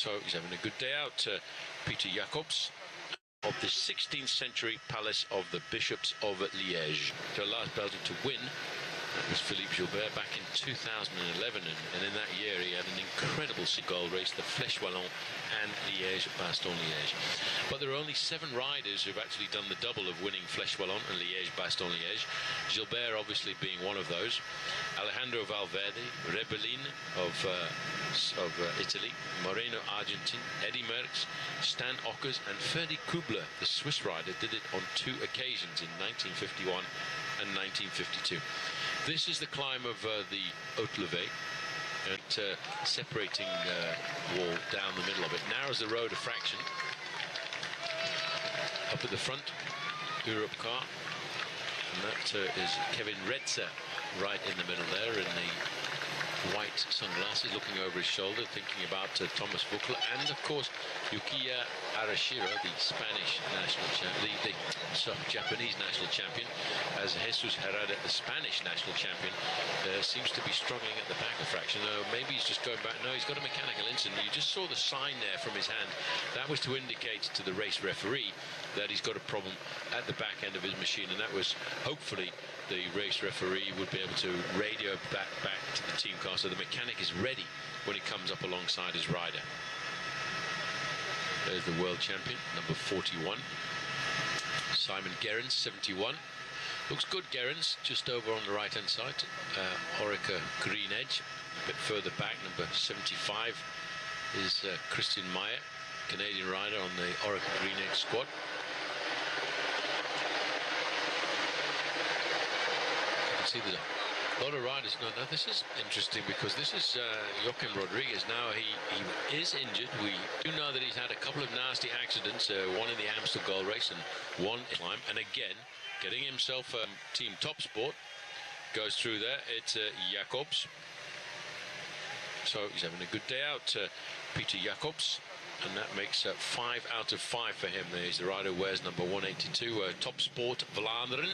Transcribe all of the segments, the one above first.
So he's having a good day out, Peter Jacobs, of the 16th century palace of the bishops of Liège. The last Belgian to win was Philippe Gilbert back in 2011, and in that year he had an incredible goal race, the Flèche Wallonne and Liège-Bastogne-Liège. But there are only 7 riders who've actually done the double of winning Flèche Wallonne and Liège-Bastogne-Liège. Gilbert obviously being one of those. Alejandro Valverde, Rebellin of Italy, Moreno Argentine, Eddy Merckx, Stan Ockers and Ferdy Kubler, the Swiss rider, did it on 2 occasions in 1951 and 1952. This is the climb of the Haute Levée, and separating wall down the middle of it. Narrows the road a fraction. Up at the front, Europe car, and that is Kevin Redzer right in the middle there in the white sunglasses, looking over his shoulder, thinking about Thomas Buchler, and of course Yukiya Arashiro, the Spanish national champion, the Japanese national champion, as Jesus Herrera, the Spanish national champion, seems to be struggling at the back a fraction. Maybe he's just going back. No, he's got a mechanical incident. You just saw the sign there from his hand. That was to indicate to the race referee that he's got a problem at the back end of his machine, and that was hopefully the race referee would be able to radio back to the team car so the mechanic is ready when he comes up alongside his rider. There's the world champion, number 41, Simon Gerrans, 71. Looks good, Gerrans, just over on the right hand side. Orica green edge, a bit further back, number 75 is Christian Meyer, Canadian rider on the Orica green edge squad. See a lot of riders. Now this is interesting because this is Joaquim Rodriguez. Now he is injured. We do know that he's had a couple of nasty accidents, one in the Amstel Gold Race and one in climb, and again getting himself team top sport. Goes through there. It's Jacobs. So he's having a good day out, Peter Jacobs, and that makes 5 out of 5 for him. There's the rider who wears number 182, top sport Vlaanderen.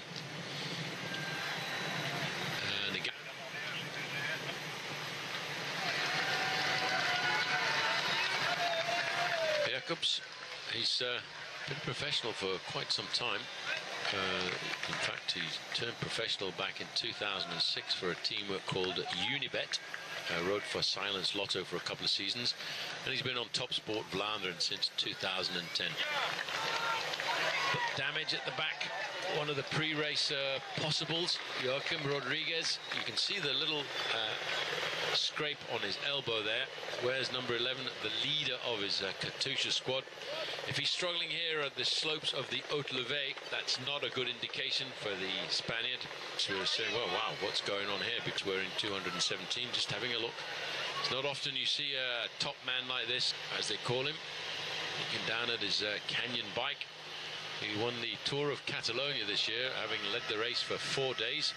Jacobs, he's been a professional for quite some time. In fact, he turned professional back in 2006 for a team called Unibet. Rode for Silence Lotto for a couple of seasons, and he's been on Top Sport Vlaanderen since 2010. But damage at the back, one of the pre-race possibles. Joaquim Rodriguez, you can see the little scrape on his elbow there. Wears number 11, the leader of his Katusha squad. If he's struggling here at the slopes of the Haute Levée, that's not a good indication for the Spaniard. So we're saying, well, wow, what's going on here? Because we're in 217, just having a look. It's not often you see a top man like this, as they call him, looking down at his canyon bike. He won the Tour of Catalonia this year, having led the race for 4 days.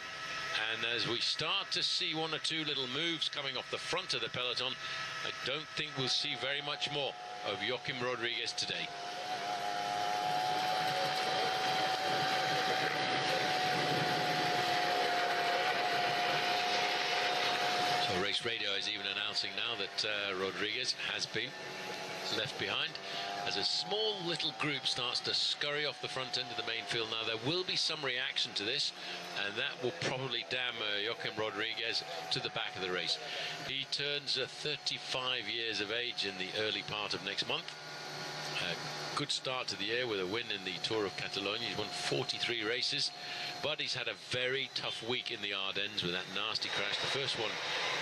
And as we start to see 1 or 2 little moves coming off the front of the peloton, I don't think we'll see very much more of Joaquim Rodriguez today. So Race Radio is even announcing now that Rodriguez has been left behind as a small little group starts to scurry off the front end of the main field. Now there will be some reaction to this, and that will probably damn Joaquim Rodriguez to the back of the race. He turns 35 years of age in the early part of next month. Good start to the year with a win in the Tour of Catalonia. He's won 43 races, but he's had a very tough week in the Ardennes with that nasty crash. The first one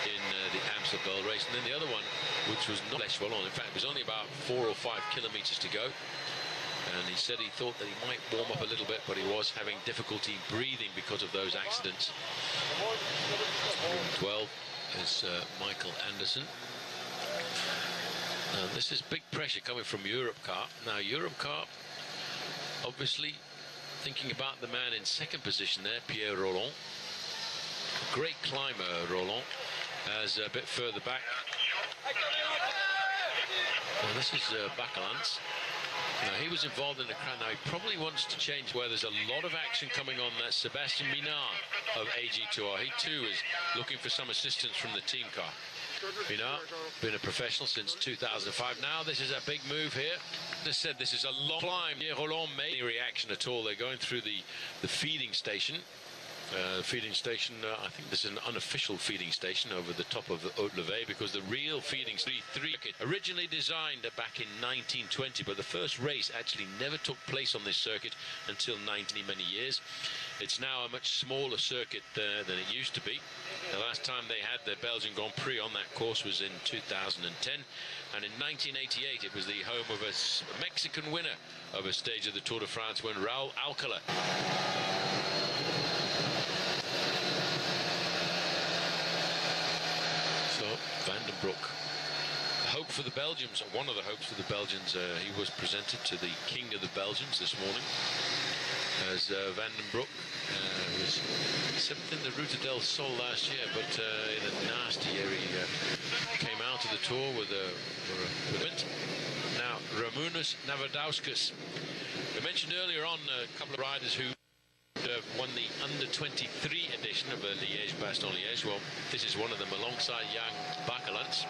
in the Amstel Gold Race, and then the other one, which was not Flèche Wallonne. In fact, it was only about 4 or 5 kilometers to go. And he said he thought that he might warm up a little bit, but he was having difficulty breathing because of those accidents. 112 is Michael Anderson. This is big pressure coming from Europe car. Now Europe car, obviously thinking about the man in second position there, Pierre Roland. Great climber, Roland, as a bit further back. Now this is Bacalans. Now he was involved in the crowd. Now he probably wants to change where there's a lot of action coming on. That Sebastian Minard of AG2R. He too is looking for some assistance from the team car. been a professional since 2005. Now this is a big move here. As I said, this is a long climb. Roland made any reaction at all. They're going through the feeding station. I think this is an unofficial feeding station over the top of the Haute-Levée, because the real feeding circuit originally designed back in 1920, but the first race actually never took place on this circuit until many years. It's now a much smaller circuit than it used to be. The last time they had the Belgian Grand Prix on that course was in 2010, and in 1988 it was the home of a Mexican winner of a stage of the Tour de France, when Raúl Alcala. Van den Broek, hope for the Belgians, one of the hopes for the Belgians. He was presented to the King of the Belgians this morning as Van den Broek was 7th in the Ruta del Sol last year, but in a nasty year he came out of the Tour with a win. Now Ramūnas Navadauskas. We mentioned earlier on a couple of riders who won the under-23 edition of Liège-Bastogne-Liège. Well, this is one of them alongside young Bakelants.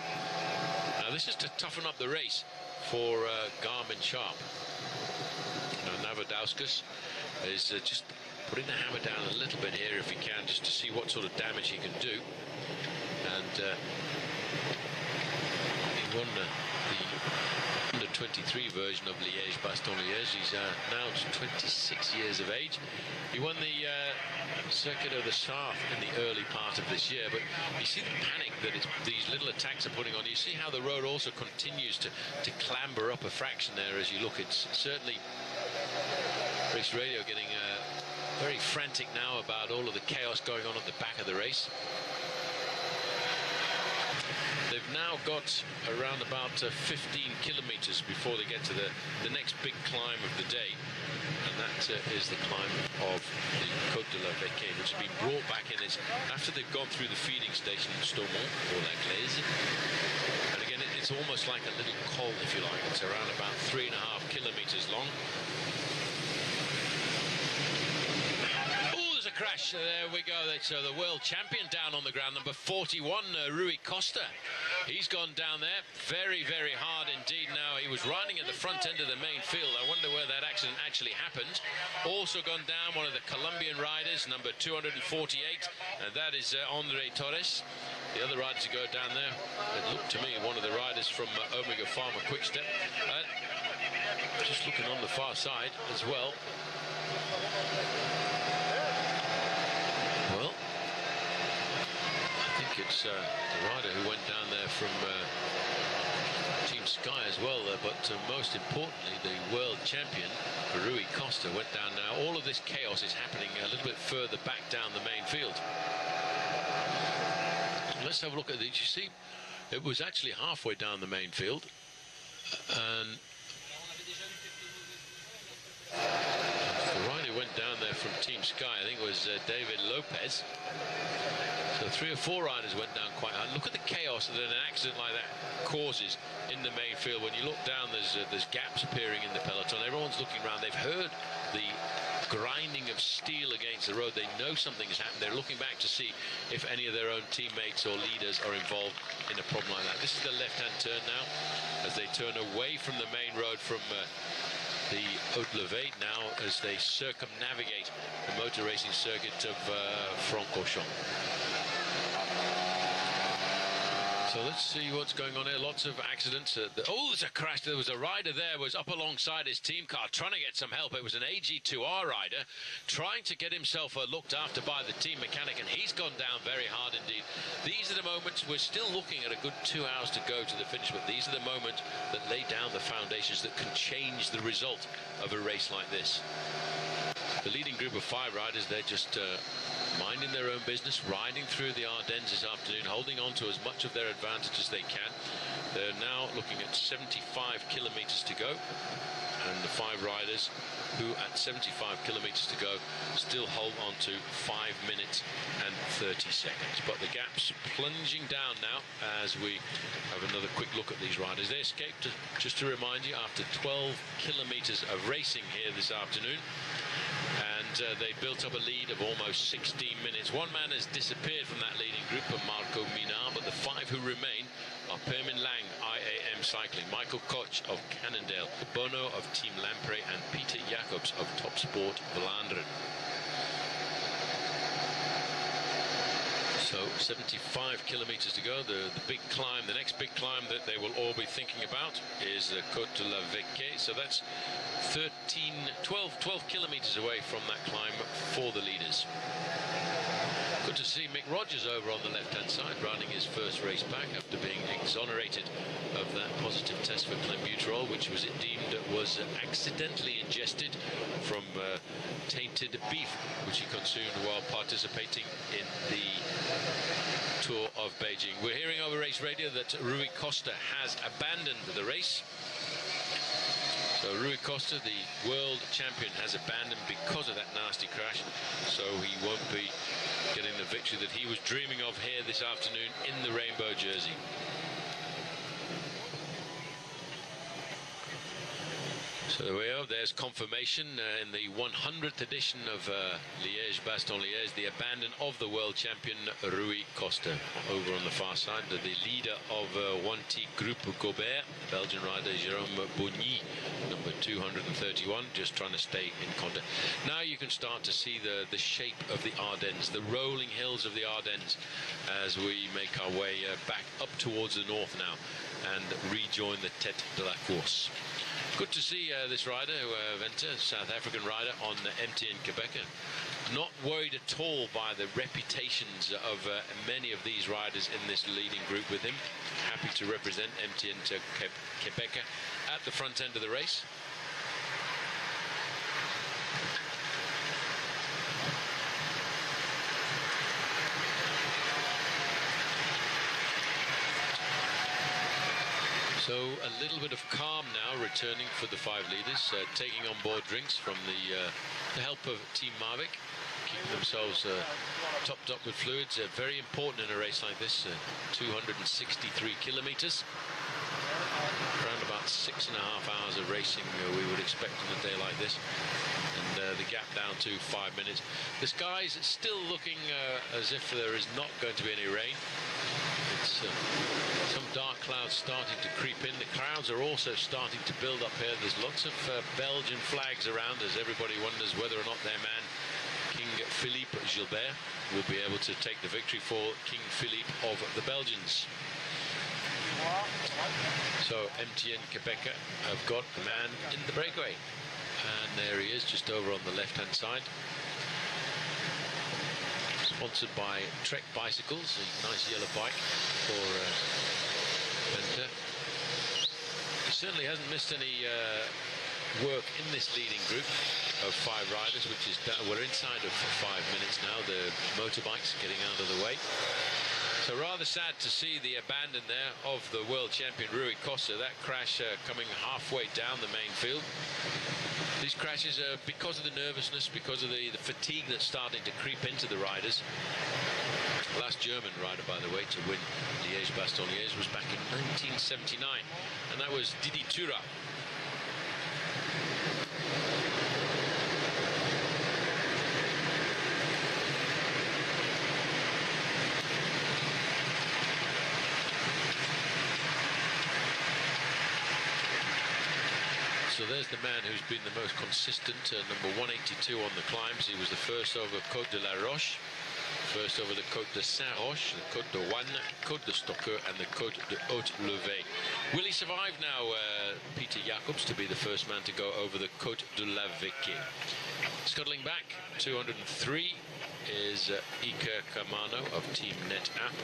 Now this is to toughen up the race for Garmin Sharp. Now Navadauskas is just putting the hammer down a little bit here if he can, just to see what sort of damage he can do. And he won the under-23 version of Liège-Bastogne-Liège. He's now 26 years of age. He won the Circuit of the South in the early part of this year, but you see the panic that these little attacks are putting on. You see how the road also continues to clamber up a fraction there as you look. It's certainly Race Radio getting very frantic now about all of the chaos going on at the back of the race. They've now got around about 15 kilometers before they get to the next big climb of the day, and that is the climb of the Côte de la Véquée, which has been brought back in after they've gone through the feeding station in Staumont or La Glaise. And again, it's almost like a little col, if you like. It's around about 3.5 kilometers long. Crash. There we go. That's the world champion down on the ground, number 41, Rui Costa. He's gone down there very, very hard indeed. Now, he was riding at the front end of the main field. I wonder where that accident actually happened. Also gone down one of the Colombian riders, number 248, and that is Andre Torres. The other riders who go down there, it looked to me one of the riders from Omega Pharma Quickstep. Just looking on the far side as well. Well, I think it's the rider who went down there from Team Sky as well, but most importantly, the world champion, Rui Costa, went down now. All of this chaos is happening a little bit further back down the main field. Let's have a look at these. You see, it was actually halfway down the main field, and the rider went down there from Team Sky, I think it was David Lopez. So 3 or 4 riders went down quite hard. Look at the chaos that an accident like that causes in the main field. When you look down, there's gaps appearing in the peloton. Everyone's looking around. They've heard the grinding of steel against the road. They know something has happened. They're looking back to see if any of their own teammates or leaders are involved in a problem like that. This is the left-hand turn now, as they turn away from the main road from the Haute-Levée now, as they circumnavigate the motor racing circuit of Francorchamps. So let's see what's going on here. Lots of accidents. Oh, there's a crash. There was a rider there, was up alongside his team car trying to get some help. It was an AG2R rider trying to get himself looked after by the team mechanic, and he's gone down very hard indeed. These are the moments. We're still looking at a good 2 hours to go to the finish, but these are the moments that lay down the foundations that can change the result of a race like this. The leading group of 5 riders, they're just minding their own business, riding through the Ardennes this afternoon, holding on to as much of their advantage as they can. They're now looking at 75 kilometers to go, and the 5 riders who at 75 kilometers to go still hold on to 5 minutes and 30 seconds. But the gap's plunging down now as we have another quick look at these riders. They escaped, just to remind you, after 12 kilometers of racing here this afternoon. And and they built up a lead of almost 16 minutes. One man has disappeared from that leading group, Marco Minar, but the 5 who remain are Permin Lang, IAM Cycling, Michael Koch of Cannondale, Bono of Team Lampre, and Peter Jacobs of Top Sport Vlaanderen. So 75 kilometers to go. The big climb, the next big climb that they will all be thinking about is the Côte de la Vecchie. So that's 12 kilometers away from that climb for the leaders. Good to see Mick Rogers over on the left-hand side, running his first race back after being exonerated of that positive test for clenbuterol, which was deemed was accidentally ingested from tainted beef, which he consumed while participating in the Tour of Beijing. We're hearing over race radio that Rui Costa has abandoned the race. So Rui Costa, the world champion, has abandoned because of that nasty crash. So he won't be getting the victory that he was dreaming of here this afternoon in the rainbow jersey. So there we are. There's confirmation in the 100th edition of Liège-Bastogne-Liège, the abandon of the world champion Rui Costa. Over on the far side, the leader of 1T Group Colombiere, Belgian rider Jérôme Bonny, number 231, just trying to stay in contact. Now you can start to see the shape of the Ardennes, the rolling hills of the Ardennes, as we make our way back up towards the north now and rejoin the Tête de la Course. Good to see this rider, Venter, South African rider, on MTN Quebec. Not worried at all by the reputations of many of these riders in this leading group with him. Happy to represent MTN Quebec at the front end of the race. So a little bit of calm now returning for the 5 leaders, taking on board drinks from the help of Team Mavic, keeping themselves topped up with fluids. Very important in a race like this, 263 kilometers. Around about 6.5 hours of racing we would expect on a day like this. And the gap down to 5 minutes. The skies still looking as if there is not going to be any rain. It's some dark clouds starting to creep in. The crowds are also starting to build up here. There's lots of Belgian flags around as everybody wonders whether or not their man King Philippe Gilbert will be able to take the victory for King Philippe of the Belgians. So MTN Quebec have got a man in the breakaway, and there he is just over on the left hand side. Sponsored by Trek Bicycles, a nice yellow bike for Venter. He certainly hasn't missed any work in this leading group of 5 riders, which is we're inside of 5 minutes now. The motorbikes getting out of the way. So rather sad to see the abandon there of the world champion Rui Costa. That crash coming halfway down the main field. These crashes are because of the nervousness, because of the fatigue that's starting to creep into the riders. The last German rider, by the way, to win Liège-Bastogne-Liège was back in 1979, and that was Didi Tura. So there's the man who's been the most consistent, number 182 on the climbs. He was the first over Côte de la Roche, first over the Côte de Saint-Roch, the Côte de Wanne, Côte de Stocker, and the Côte de Haute-Levée. Will he survive now, Peter Jacobs, to be the first man to go over the Côte de la Vecchie? Scuttling back, 203 is Iker Kamano of Team Net App.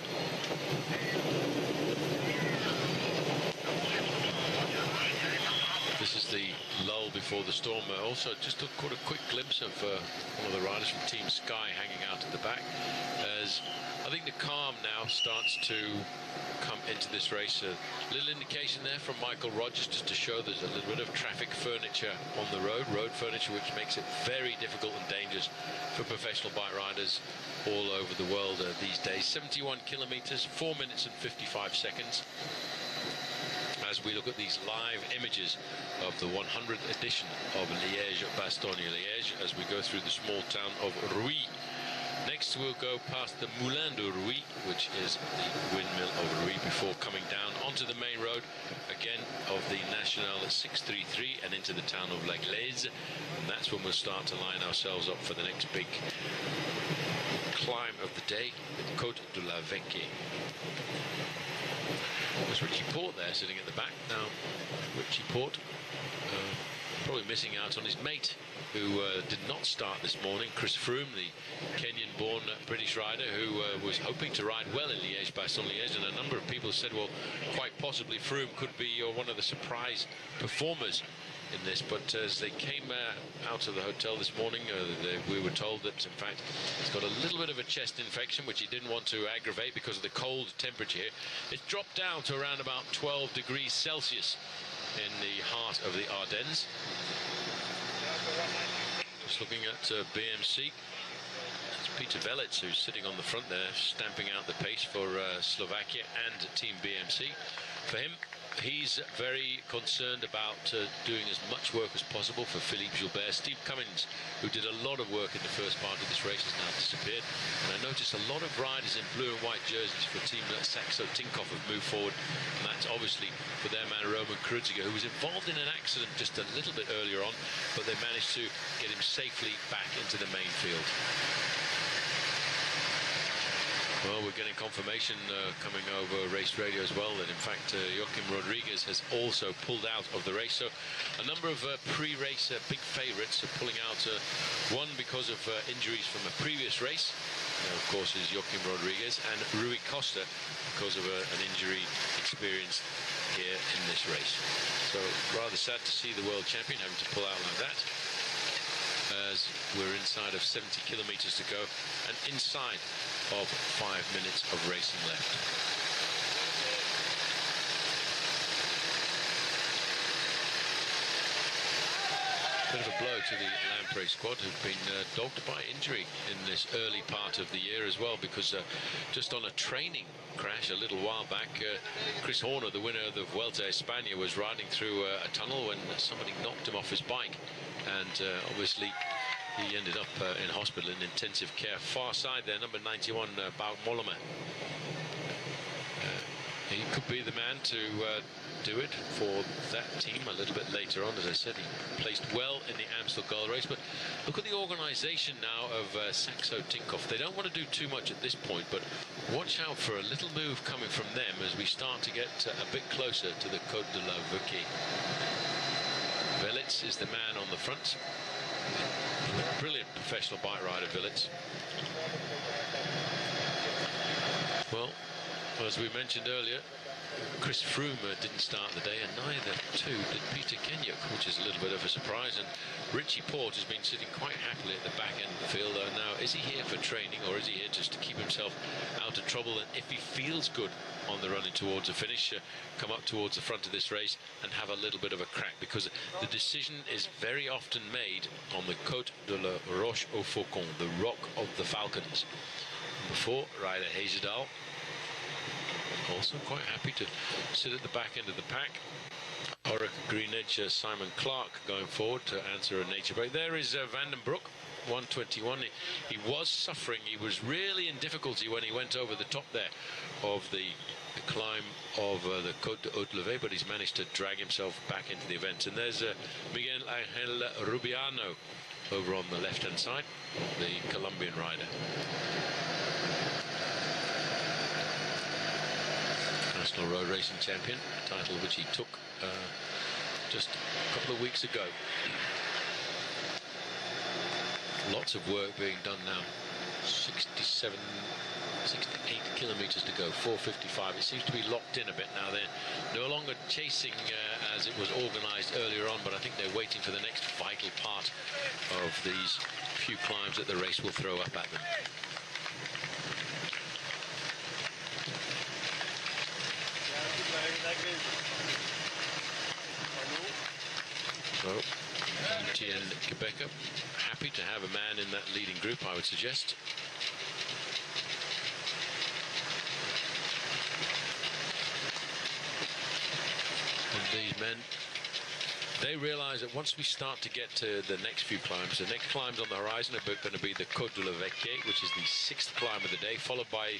This is the lull before the storm. Also, just caught a quick glimpse of one of the riders from Team Sky hanging out at the back, as I think the calm now starts to come into this race. A little indication there from Michael Rogers just to show there's a little bit of traffic furniture on the road furniture, which makes it very difficult and dangerous for professional bike riders all over the world these days. 71 kilometers, 4 minutes and 55 seconds. as we look at these live images of the 100th edition of Liège-Bastogne-Liège as we go through the small town of Rouy. Next we'll go past the Moulin de Rouy, which is the windmill of Rouy, before coming down onto the main road again of the National 633 and into the town of L'Aglaise, and that's when we'll start to line ourselves up for the next big climb of the day, the Côte de la Vecchie. There's Richie Porte there sitting at the back. Now Richie Porte probably missing out on his mate who did not start this morning, Chris Froome, the Kenyan-born British rider who was hoping to ride well in Liège-Bastogne-Liège, and a number of people said, well, quite possibly Froome could be one of the surprise performers in this. But as they came out of the hotel this morning, we were told that in fact he's got a little bit of a chest infection, which he didn't want to aggravate because of the cold temperature here. It's dropped down to around about 12 degrees Celsius in the heart of the Ardennes. Just looking at BMC, it's Peter Velits who's sitting on the front there, stamping out the pace for Slovakia and Team BMC. For him, he's very concerned about doing as much work as possible for Philippe Gilbert. Steve Cummins, who did a lot of work in the first part of this race, has now disappeared. And I noticed a lot of riders in blue and white jerseys for Team Saxo Tinkoff have moved forward. And that's obviously for their man Roman Kreuziger, who was involved in an accident just a little bit earlier on, but they managed to get him safely back into the main field. Well, we're getting confirmation coming over race radio as well that in fact Joaquim Rodriguez has also pulled out of the race. So a number of pre-race big favourites are pulling out, one because of injuries from a previous race, of course, is Joaquim Rodriguez, and Rui Costa because of an injury experienced here in this race. So rather sad to see the world champion having to pull out like that, as we're inside of 70 kilometres to go and inside of 5 minutes of racing left. Bit of a blow to the Lamprey squad, who've been dogged by injury in this early part of the year as well, because just on a training crash a little while back, Chris Horner, the winner of the Vuelta a España, was riding through a tunnel when somebody knocked him off his bike, and obviously he ended up in hospital in intensive care. Far side there, number 91, Bout Mollema. He could be the man to do it for that team a little bit later on. As I said, he placed well in the Amstel Gold Race, but look at the organisation now of Saxo Tinkoff. They don't want to do too much at this point, but watch out for a little move coming from them as we start to get a bit closer to the Côte de la Vecchie. Velits is the man on the front. Brilliant professional bike rider, Velits. Well, as we mentioned earlier, Chris Froome didn't start the day, and neither too did Peter Kenyuk, which is a little bit of a surprise. And Richie Porte has been sitting quite happily at the back end of the field. Now, is he here for training, or is he here just to keep himself out of trouble? And if he feels good on the running towards a finish, come up towards the front of this race and have a little bit of a crack, because the decision is very often made on the Côte de la Roche au Faucon, the Rock of the Falcons. Before, rider Hezedal, also quite happy to sit at the back end of the pack. Orica Greenedge, Simon Clark going forward to answer a nature break. There is Vandenbroek, 121. He was suffering. He was really in difficulty when he went over the top there of the climb of the Côte de Haute-Levée, but he's managed to drag himself back into the event. And there's Miguel Angel Rubiano over on the left-hand side, the Colombian rider. National Road Racing Champion, a title which he took just a couple of weeks ago. Lots of work being done now. 68 kilometres to go, 4:55. It seems to be locked in a bit now. They're no longer chasing as it was organised earlier on, but I think they're waiting for the next vital part of these few climbs that the race will throw up at them. So, Etienne Quebecer, happy to have a man in that leading group, I would suggest. these men, they realize that once we start to get to the next few climbs, the next climbs on the horizon are going to be the Côte de la Vecchie, which is the 6th climb of the day, followed by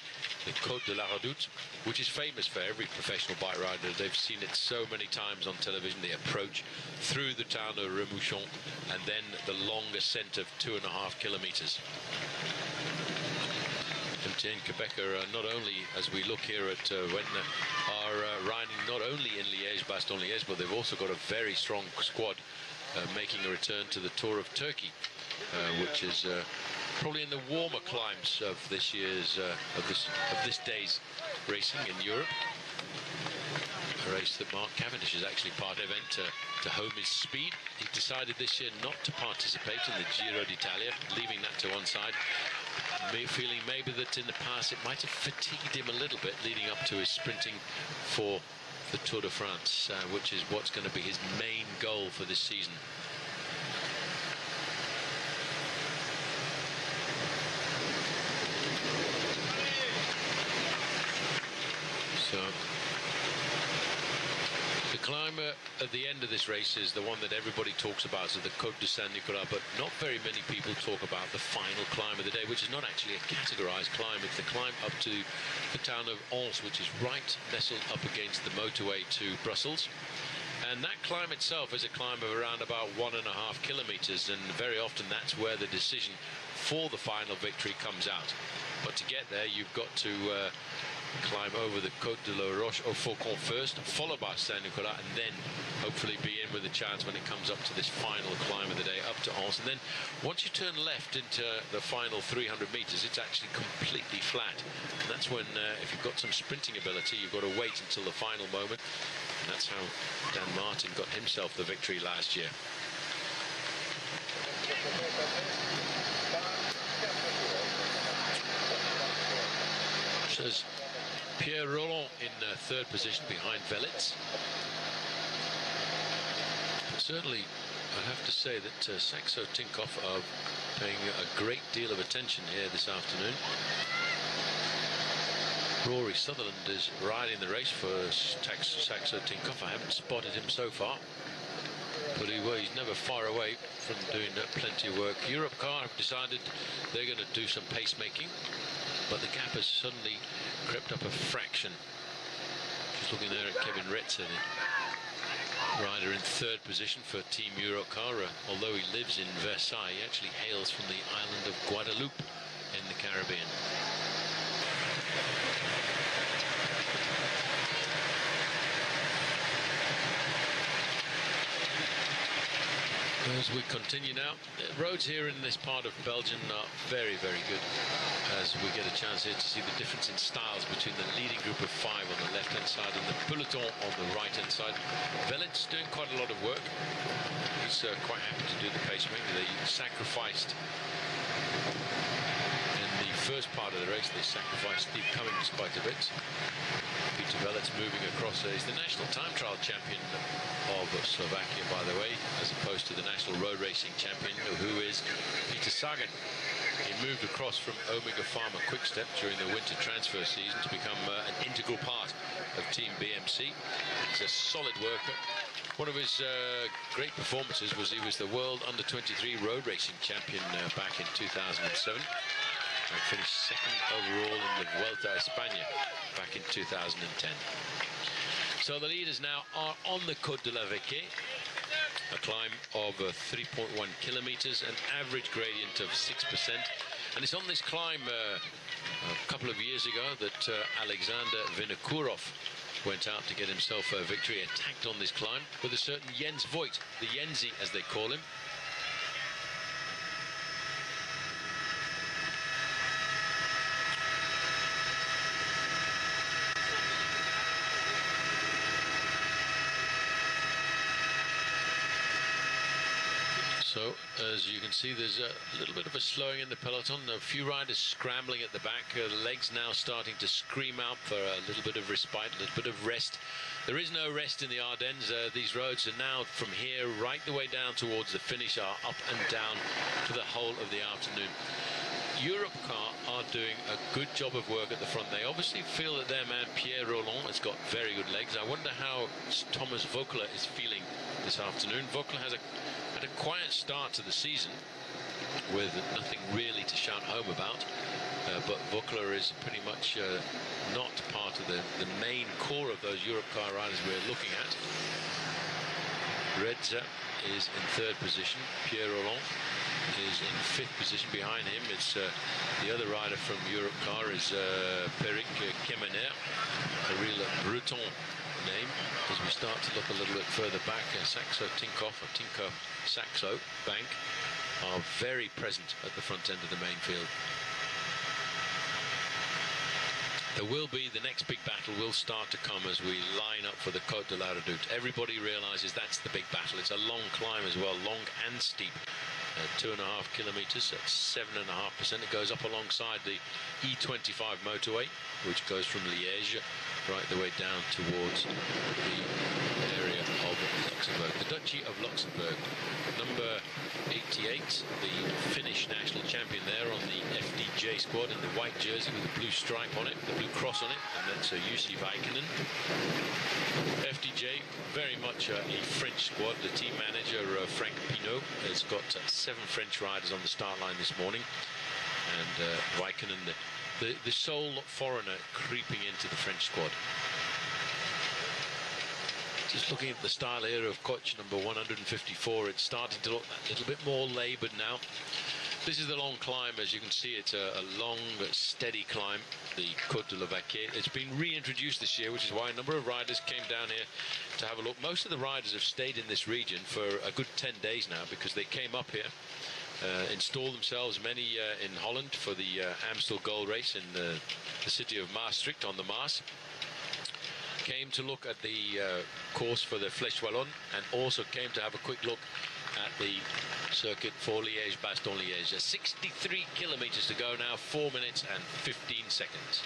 the Côte de la Redoute, which is famous for every professional bike rider. They've seen it so many times on television. The approach through the town of Remouchon, and then the long ascent of 2.5 kilometers. MT and Quebec are not only, as we look here at when are riding not only in Liège-Bastogne-Liège, but they've also got a very strong squad making a return to the Tour of Turkey, which is probably in the warmer climbs of this year's of this day's racing in Europe. A race that Mark Cavendish is actually part of event to home his speed. He decided this year not to participate in the Giro d'Italia, leaving that to one side. Feeling maybe that in the past it might have fatigued him a little bit leading up to his sprinting for the Tour de France, which is what's going to be his main goal for this season. So the climb at the end of this race is the one that everybody talks about, so the Côte de Saint-Nicolas, but not very many people talk about the final climb of the day, which is not actually a categorized climb. It's the climb up to the town of Ons, which is right nestled up against the motorway to Brussels. And that climb itself is a climb of around about 1.5 kilometers, and very often that's where the decision for the final victory comes out. But to get there, you've got to climb over the Côte de la Roche-au-Faucon first, followed by Saint-Nicolas, and then hopefully be in with a chance when it comes up to this final climb of the day, up to Ons. And then once you turn left into the final 300 meters, it's actually completely flat. And that's when, if you've got some sprinting ability, you've got to wait until the final moment. And that's how Dan Martin got himself the victory last year. Says Pierre Roland in third position behind Velits. But certainly, I have to say that Saxo Tinkoff are paying a great deal of attention here this afternoon. Rory Sutherland is riding the race for Saxo Tinkoff. I haven't spotted him so far, but he's never far away from doing plenty of work. Europcar have decided they're going to do some pacemaking, but the gap has suddenly crept up a fraction. Just looking there at Kevin Retzer, the rider in third position for Team Europcar. Although he lives in Versailles, he actually hails from the island of Guadeloupe in the Caribbean. As we continue now, the roads here in this part of Belgium are very, very good, as we get a chance here to see the difference in styles between the leading group of 5 on the left-hand side and the peloton on the right-hand side. Velits doing quite a lot of work. He's quite happy to do the pacemaker. They sacrificed in the first part of the race, they sacrificed Steve Cummings quite a bit. Peter Velits moving across. He's the national time trial champion of Slovakia, by the way, as opposed to the national road racing champion, who is Peter Sagan. He moved across from Omega Pharma Quickstep during the winter transfer season to become an integral part of Team BMC. He's a solid worker. One of his great performances was he was the World Under-23 road racing champion back in 2007. And finished second overall in the Vuelta a España back in 2010. So the leaders now are on the Côte de la Vecchie, a climb of 3.1 kilometers, an average gradient of 6%. And it's on this climb a couple of years ago that Alexander Vinokourov went out to get himself a victory, attacked on this climb with a certain Jens Voigt, the Jensi as they call him. So, as you can see, there's a little bit of a slowing in the peloton. A few riders scrambling at the back. Legs now starting to scream out for a little bit of respite, a little bit of rest. There is no rest in the Ardennes. These roads are now, from here right the way down towards the finish, are up and down for the whole of the afternoon. Europcar are doing a good job of work at the front. They obviously feel that their man Pierre Roland has got very good legs. I wonder how Thomas Voeckler is feeling this afternoon. Voeckler had a quiet start to the season with nothing really to shout home about. But Voeckler is pretty much not part of the main core of those Europcar riders we're looking at. Redza is in third position. Pierre Roland is in fifth position. Behind him, it's the other rider from Europcar is Peric Kemener, a real Breton name. As we start to look a little bit further back, Saxo Tinkoff or Tinkoff Saxo Bank are very present at the front end of the main field. There will be, the next big battle will start to come as we line up for the Côte de la Redoute. Everybody realizes that's the big battle. It's a long climb as well, long and steep. 2.5 kilometers at 7.5%. It goes up alongside the E25 motorway, which goes from Liège right the way down towards the area of Luxembourg. The Duchy of Luxembourg. Number 88, the Finnish national champion there on the FDJ squad in the white jersey with the blue stripe on it, the blue cross on it, and that's Jussi Vaikkonen. FDJ, very much a French squad. The team manager, Frank Pinault, has got 7 French riders on the start line this morning, and Vaikkonen, the sole foreigner creeping into the French squad. Just looking at the style here of coach number 154, it's starting to look a little bit more laboured now. This is the long climb. As you can see, it's a long, steady climb, the Côte de la Vaquette. It's been reintroduced this year, which is why a number of riders came down here to have a look. Most of the riders have stayed in this region for a good 10 days now because they came up here, installed themselves, many in Holland for the Amstel Gold Race in the city of Maastricht on the Maas. Came to look at the course for the Flèche Wallonne, and also came to have a quick look at the circuit for Liège-Bastogne-Liège. 63 kilometers to go now, 4 minutes and 15 seconds.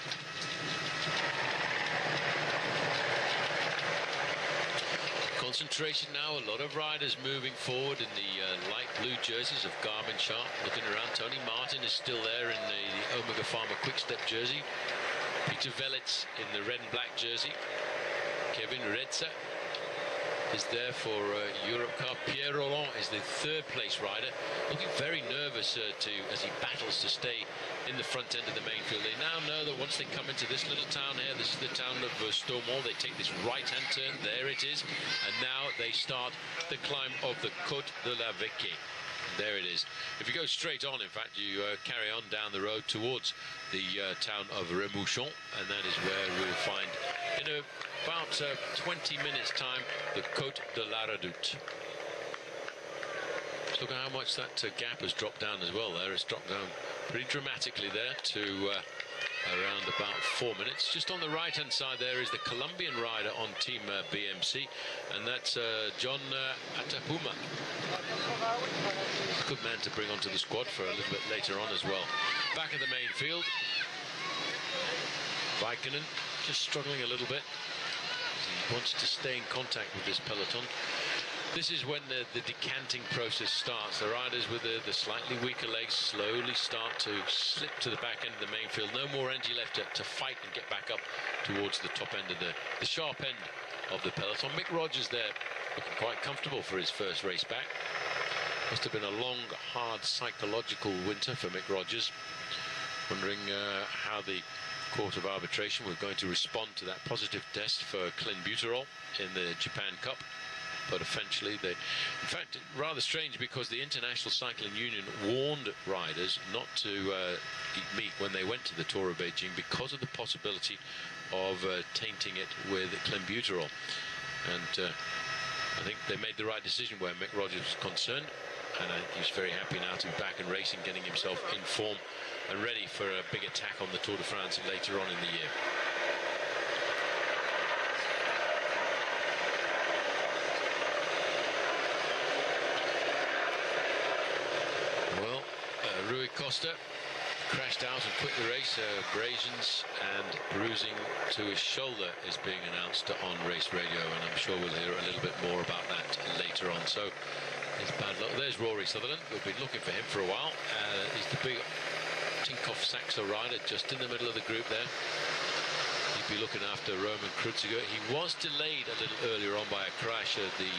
Concentration now, a lot of riders moving forward in the light blue jerseys of Garmin Sharp. Looking around, Tony Martin is still there in the Omega Pharma Quick-Step jersey. Peter Velits in the red and black jersey. Kevin Redza is there for Europcar. Pierre Roland is the third place rider, looking very nervous as he battles to stay in the front end of the main field. They now know that once they come into this little town here, this is the town of Stormont, they take this right-hand turn, there it is, and now they start the climb of the Côte de la Vaquette. There it is. If you go straight on, in fact, you carry on down the road towards the town of Remouchon, and that is where we'll find, in about 20 minutes' time, the Côte de la Redoute. Just look at how much that gap has dropped down as well there. It's dropped down pretty dramatically there to around about 4 minutes. Just on the right-hand side there is the Colombian rider on Team BMC, and that's John Atapuma. Good man to bring onto the squad for a little bit later on as well. Back of the main field, Vaikkonen just struggling a little bit. He wants to stay in contact with this peloton. This is when the decanting process starts. The riders with the slightly weaker legs slowly start to slip to the back end of the main field. No more energy left to fight and get back up towards the top end of the sharp end of the peloton. Mick Rogers there, looking quite comfortable for his first race back. Must have been a long, hard psychological winter for Mick Rogers. Wondering how the Court of Arbitration was going to respond to that positive test for clenbuterol in the Japan Cup. But eventually in fact, rather strange, because the International Cycling Union warned riders not to eat meat when they went to the Tour of Beijing because of the possibility of tainting it with clenbuterol. And I think they made the right decision where Mick Rogers was concerned, and he's very happy now to be back in racing, getting himself in form and ready for a big attack on the Tour de France later on in the year. Rui Costa crashed out and quit the race. Abrasions and bruising to his shoulder is being announced on race radio, and I'm sure we'll hear a little bit more about that later on. So it's bad luck. There's Rory Sutherland. We've been looking for him for a while. He's the big Tinkoff Saxo rider just in the middle of the group there. He'd be looking after Roman Kreuziger. He was delayed a little earlier on by a crash of the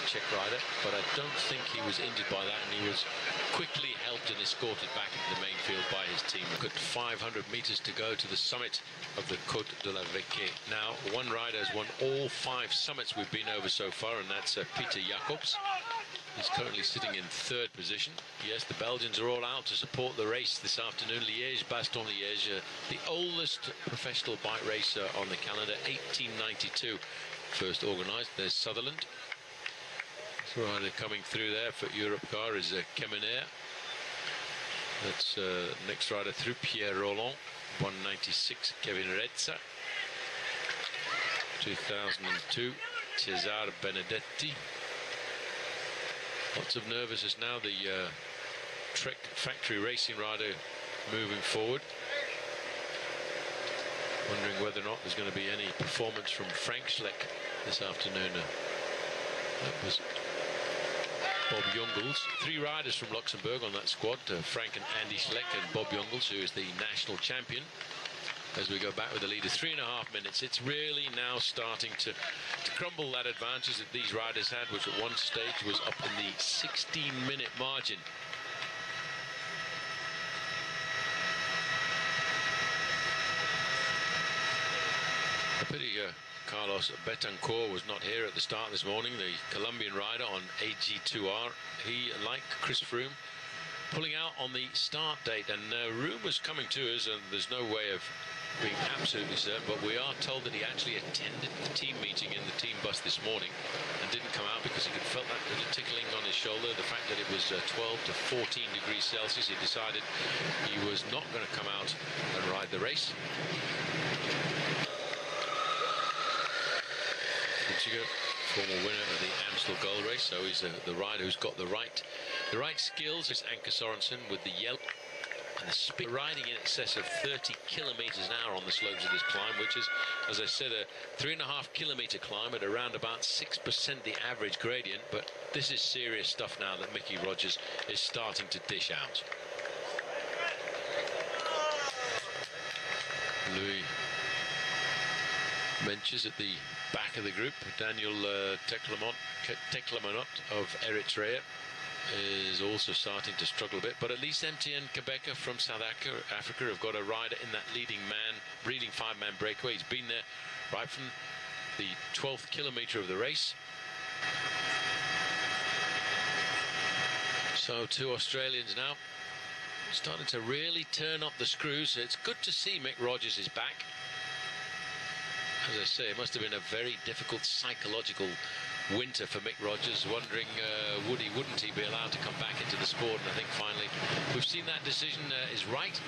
Czech rider, but I don't think he was injured by that, and he was quickly helped and escorted back into the main field by his team. Look at 500 meters to go to the summit of the Côte de la Vecchie. Now, one rider has won all 5 summits we've been over so far, and that's Peter Jacobs. He's currently sitting in 3rd position. Yes, the Belgians are all out to support the race this afternoon. Liège-Bastogne-Liège, the oldest professional bike race on the calendar, 1892. First organised. There's Sutherland. This rider coming through there for Europcar is Kemener. That's next rider through, Pierre Roland. 196, Kevin Rezza. 2002, Cesare Benedetti. Lots of nervousness now. The Trek factory racing rider moving forward. Wondering whether or not there's going to be any performance from Frank Schleck this afternoon. That was Bob Jungels. 3 riders from Luxembourg on that squad. Frank and Andy Schleck and Bob Jungels, who is the national champion. As we go back with the lead of 3.5 minutes, it's really now starting to crumble, that advantage that these riders had, which at one stage was up in the 16-minute margin. A pity Carlos Betancourt was not here at the start this morning, the Colombian rider on AG2R. He, like Chris Froome, pulling out on the start date, and rumours coming to us, and there's no way of being absolutely certain, but we are told that he actually attended the team meeting in the team bus this morning and didn't come out because he felt that little tickling on his shoulder. The fact that it was 12 to 14 degrees Celsius, he decided he was not going to come out and ride the race. Kreuziger, former winner of the Amstel Gold Race, so he's the rider who's got the right skills. Is Anke Sorensen with the yellow. And the speed riding in excess of 30 kilometers an hour on the slopes of this climb, which is, as I said, a 3.5 kilometer climb at around about 6% the average gradient. But this is serious stuff now that Mickey Rogers is starting to dish out. Louis Menches at the back of the group. Daniel Teclamanot of Eritrea is also starting to struggle a bit, but at least MTN Quebecer from South Africa have got a rider in that leading 5-man breakaway. He's been there right from the 12th kilometre of the race. So 2 Australians now starting to really turn up the screws. It's good to see Mick Rogers is back. As I say, it must have been a very difficult psychological winter for Mick Rogers, wondering wouldn't he be allowed to come back into the sport. And I think finally we've seen that decision is right,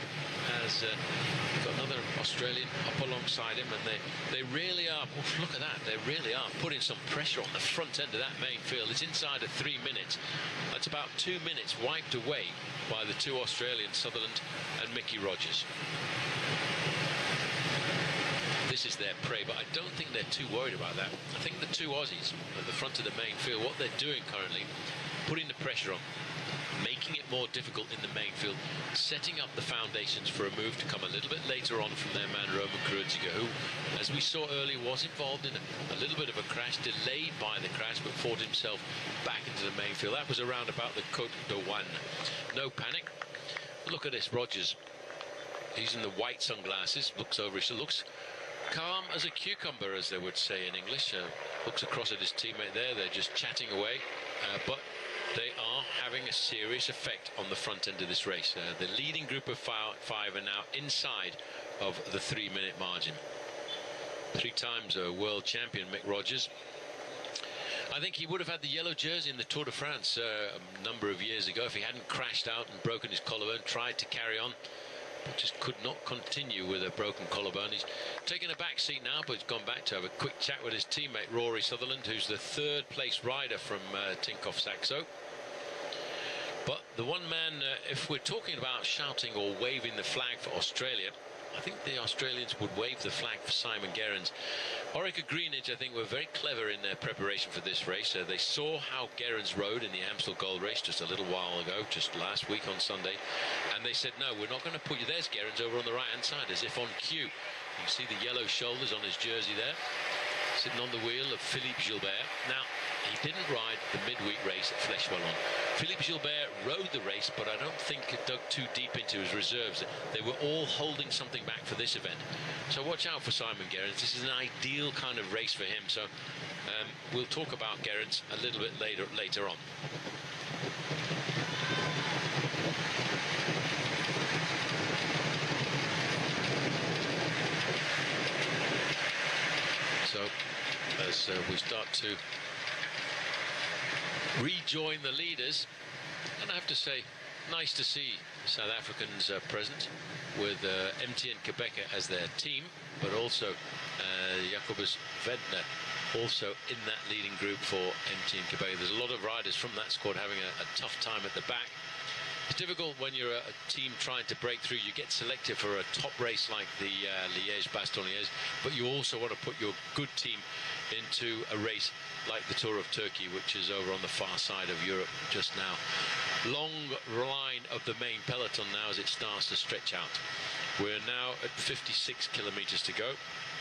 as we've got another Australian up alongside him, and they really are, look at that, they really are putting some pressure on the front end of that main field. It's inside of 3 minutes. That's about 2 minutes wiped away by the 2 Australians, Sutherland and Mickey Rogers. This is their prey, but I don't think they're too worried about that. I think the 2 Aussies at the front of the main field, what they're doing currently, putting the pressure on, making it more difficult in the main field, setting up the foundations for a move to come a little bit later on from their man Roman Kreuziger, who, as we saw earlier, was involved in a little bit of a crash, delayed by the crash, but fought himself back into the main field. That was around about the Côte d'Oine. No panic. Look at this, Rogers. He's in the white sunglasses, looks over his shoulder, looks calm as a cucumber, as they would say in English. Looks across at his teammate there. They're just chatting away, but they are having a serious effect on the front end of this race. The leading group of 5 are now inside of the 3-minute margin. 3 times a world champion, Mick Rogers. I think he would have had the yellow jersey in the Tour de France a number of years ago if he hadn't crashed out and broken his collarbone, tried to carry on, but just could not continue with a broken collarbone. He's taken a back seat now, but he's gone back to have a quick chat with his teammate Rory Sutherland, who's the 3rd place rider from Tinkoff Saxo. But the one man, if we're talking about shouting or waving the flag for Australia, I think the Australians would wave the flag for Simon Gerrans. Orica Greenwich, I think, were very clever in their preparation for this race. They saw how Gerrans rode in the Amstel Gold Race just a little while ago, just last week on Sunday, and they said, no, we're not going to put you. There's Gerrans over on the right-hand side, as if on cue. You can see the yellow shoulders on his jersey there, sitting on the wheel of Philippe Gilbert. Now, he didn't ride the midweek race at Flèche-Wallonne. Philippe Gilbert rode the race, but I don't think it dug too deep into his reserves. They were all holding something back for this event. So watch out for Simon Gerrans. This is an ideal kind of race for him. So we'll talk about Gerrans a little bit later on. So as we start to rejoin the leaders, and I have to say, nice to see South Africans present with MTN Quebec as their team, but also Jacobus Vedner also in that leading group for MTN Quebec. There's a lot of riders from that squad having a tough time at the back. It's difficult when you're a team trying to break through. You get selected for a top race like the Liège-Bastogne-Liège, but you also want to put your good team into a race like the Tour of Turkey, which is over on the far side of Europe just now. Long line of the main peloton now as it starts to stretch out. We're now at 56 kilometers to go,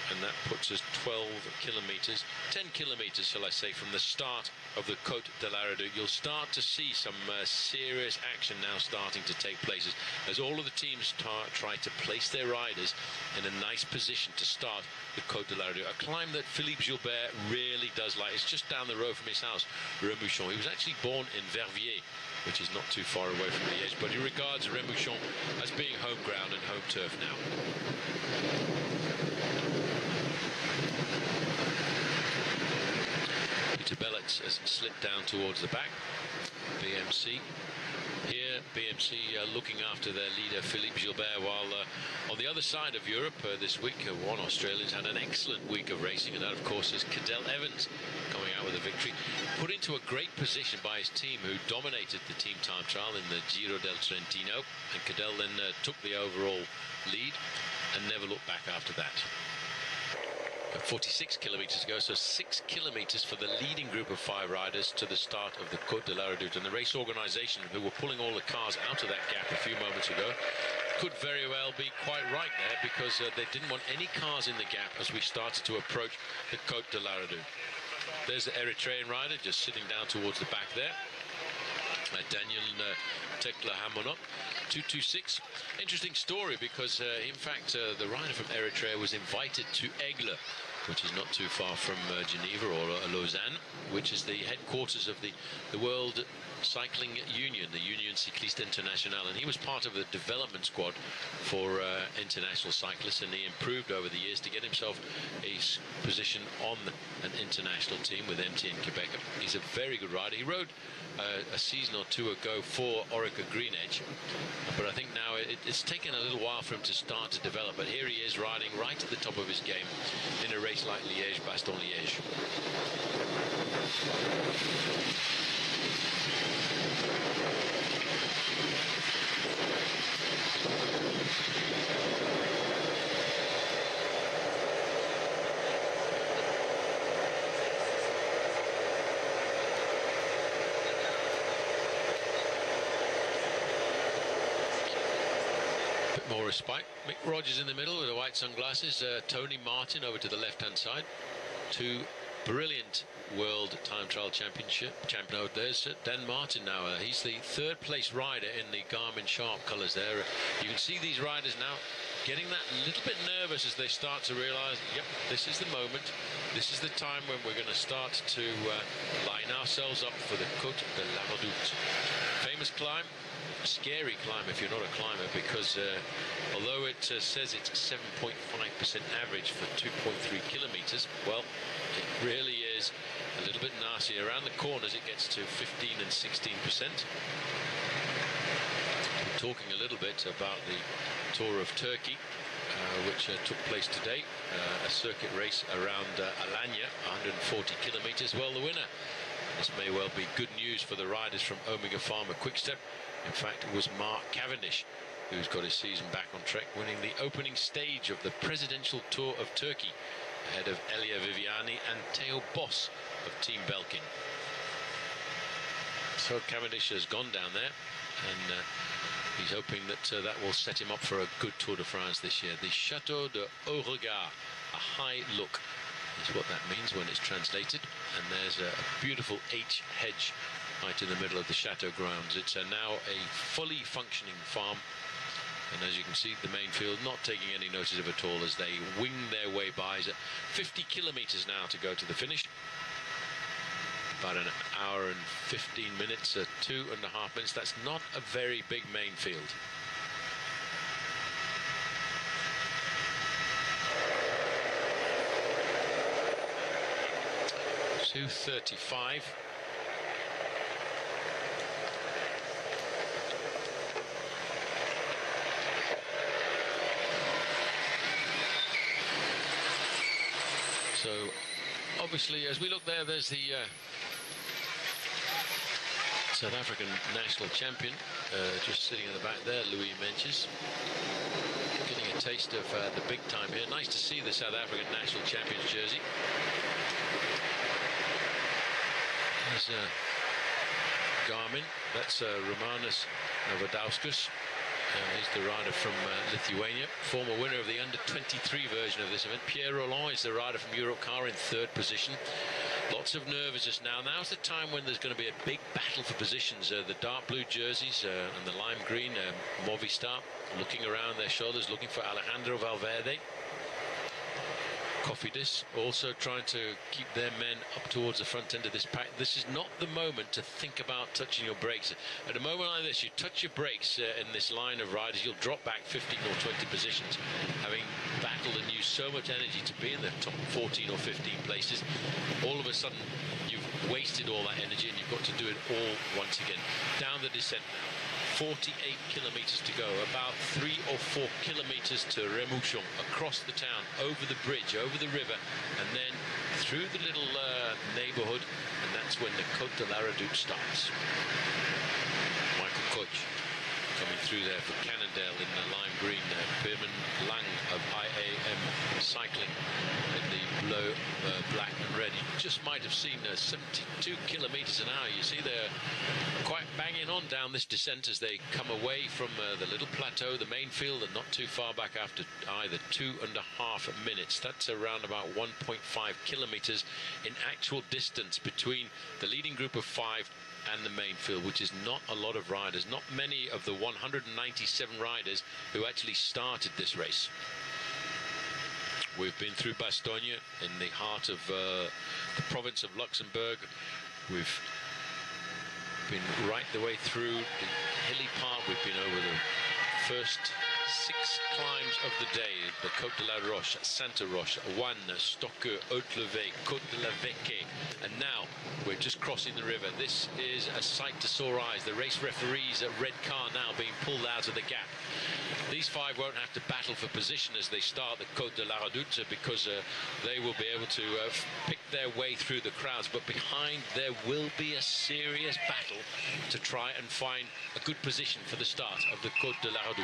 and that puts us 12 kilometers, 10 kilometers, shall I say, from the start of the Côte de la Redoute. You'll start to see some serious action now starting to take place as all of the teams try to place their riders in a nice position to start the Côte de la Redoute, a climb that Philippe Gilbert really does like. It's just down the road from his house, Remouchon. He was actually born in Verviers, which is not too far away from Liège, but he regards Remouchon as being home ground and home turf now. Peter Belletz has slipped down towards the back. BMC here, BMC looking after their leader Philippe Gilbert, while on the other side of Europe this week, one Australian's had an excellent week of racing, and that of course is Cadel Evans coming out with a victory, put into a great position by his team, who dominated the team time trial in the Giro del Trentino, and Cadel then took the overall lead and never looked back after that. 46 kilometers to go, so 6 kilometers for the leading group of 5 riders to the start of the Côte de la Redoute. And the race organisation, who were pulling all the cars out of that gap a few moments ago, could very well be quite right there, because they didn't want any cars in the gap as we started to approach the Côte de la Redoute. There's the Eritrean rider just sitting down towards the back there, Daniel Tekla Hamonot. 226. Interesting story, because in fact the rider from Eritrea was invited to Aigle, which is not too far from Geneva or Lausanne, which is the headquarters of the World Cycling Union, the Union Cycliste Internationale, and he was part of the development squad for international cyclists, and he improved over the years to get himself a position on an international team with MTN Quebec. He's a very good rider. He rode a season or two ago for Orica Greenwich, but I think now it's taken a little while for him to start to develop, but here he is riding right at the top of his game in a race like Liège-Bastogne-Liège. More respite. Mick Rogers in the middle with the white sunglasses. Tony Martin over to the left-hand side. 2 brilliant World Time Trial Championship champion. Oh, there's Dan Martin now. He's the 3rd place rider in the Garmin Sharp colours there. You can see these riders now getting that little bit nervous as they start to realise, yep, this is the moment. This is the time when we're going to start to line ourselves up for the Côte de la Redoute. Famous climb. Scary climb if you're not a climber, because although it says it's 7.5% average for 2.3 kilometers, well, it really is a little bit nasty. Around the corners it gets to 15 and 16%. We're talking a little bit about the Tour of Turkey, which took place today, a circuit race around Alanya, 140 kilometers. Well, the winner, this may well be good news for the riders from Omega Pharma Quickstep. In fact, it was Mark Cavendish who's got his season back on track, winning the opening stage of the Presidential Tour of Turkey ahead of Elia Viviani and Theo Bos of Team Belkin. So Cavendish has gone down there, and he's hoping that that will set him up for a good Tour de France this year. The Château de Haut-Regard, a high look, is what that means when it's translated. And there's a beautiful H hedge right in the middle of the chateau grounds. It's now a fully functioning farm, and as you can see, the main field not taking any notice of it at all as they wing their way by. It's 50 kilometers now to go to the finish. About an hour and 15 minutes, 2.5 minutes. That's not a very big main field. .2:35. So obviously, as we look there, there's the South African national champion just sitting in the back there, Louis Menches, getting a taste of the big time here. Nice to see the South African national champion's jersey. There's Garmin, that's Romanas Novodauskas. He's the rider from Lithuania, former winner of the under-23 version of this event. Pierre Roland is the rider from Europcar in 3rd position. Lots of nervousness now. Now's the time when there's going to be a big battle for positions. The dark blue jerseys and the lime green, Movistar, looking around their shoulders, looking for Alejandro Valverde. Cofidis also trying to keep their men up towards the front end of this pack. This is not the moment to think about touching your brakes. At a moment like this, you touch your brakes in this line of riders, you'll drop back 15 or 20 positions, having battled and used so much energy to be in the top 14 or 15 places. All of a sudden, you've wasted all that energy and you've got to do it all once again. Down the descent now. 48 kilometers to go, about 3 or 4 kilometers to Remouchon, across the town, over the bridge, over the river, and then through the little neighborhood, and that's when the Côte de la Redoute starts. Michael Koch coming through there for Cannondale in the lime green. Birman Lang of IAM Cycling in the blue, black and red. You just might have seen 72 kilometers an hour. You see they're quite banging on down this descent as they come away from the little plateau, the main field, and not too far back after either 2.5 minutes. That's around about 1.5 kilometers in actual distance between the leading group of 5 and the main field, which is not a lot of riders, not many of the 197 riders who actually started this race. We've been through Bastogne in the heart of the province of Luxembourg. We've been right the way through the hilly part. We've been over the first 6 climbs of the day: the Côte de la Roche, Santa Roche, Wanne, Stokke, Haute-Levée, Côte de la Vecque, and now we're just crossing the river. This is a sight to sore eyes. The race referee's red car now being pulled out of the gap. These 5 won't have to battle for position as they start the Côte de la Redoute because they will be able to pick their way through the crowds, but behind there will be a serious battle to try and find a good position for the start of the Côte de la Redoute.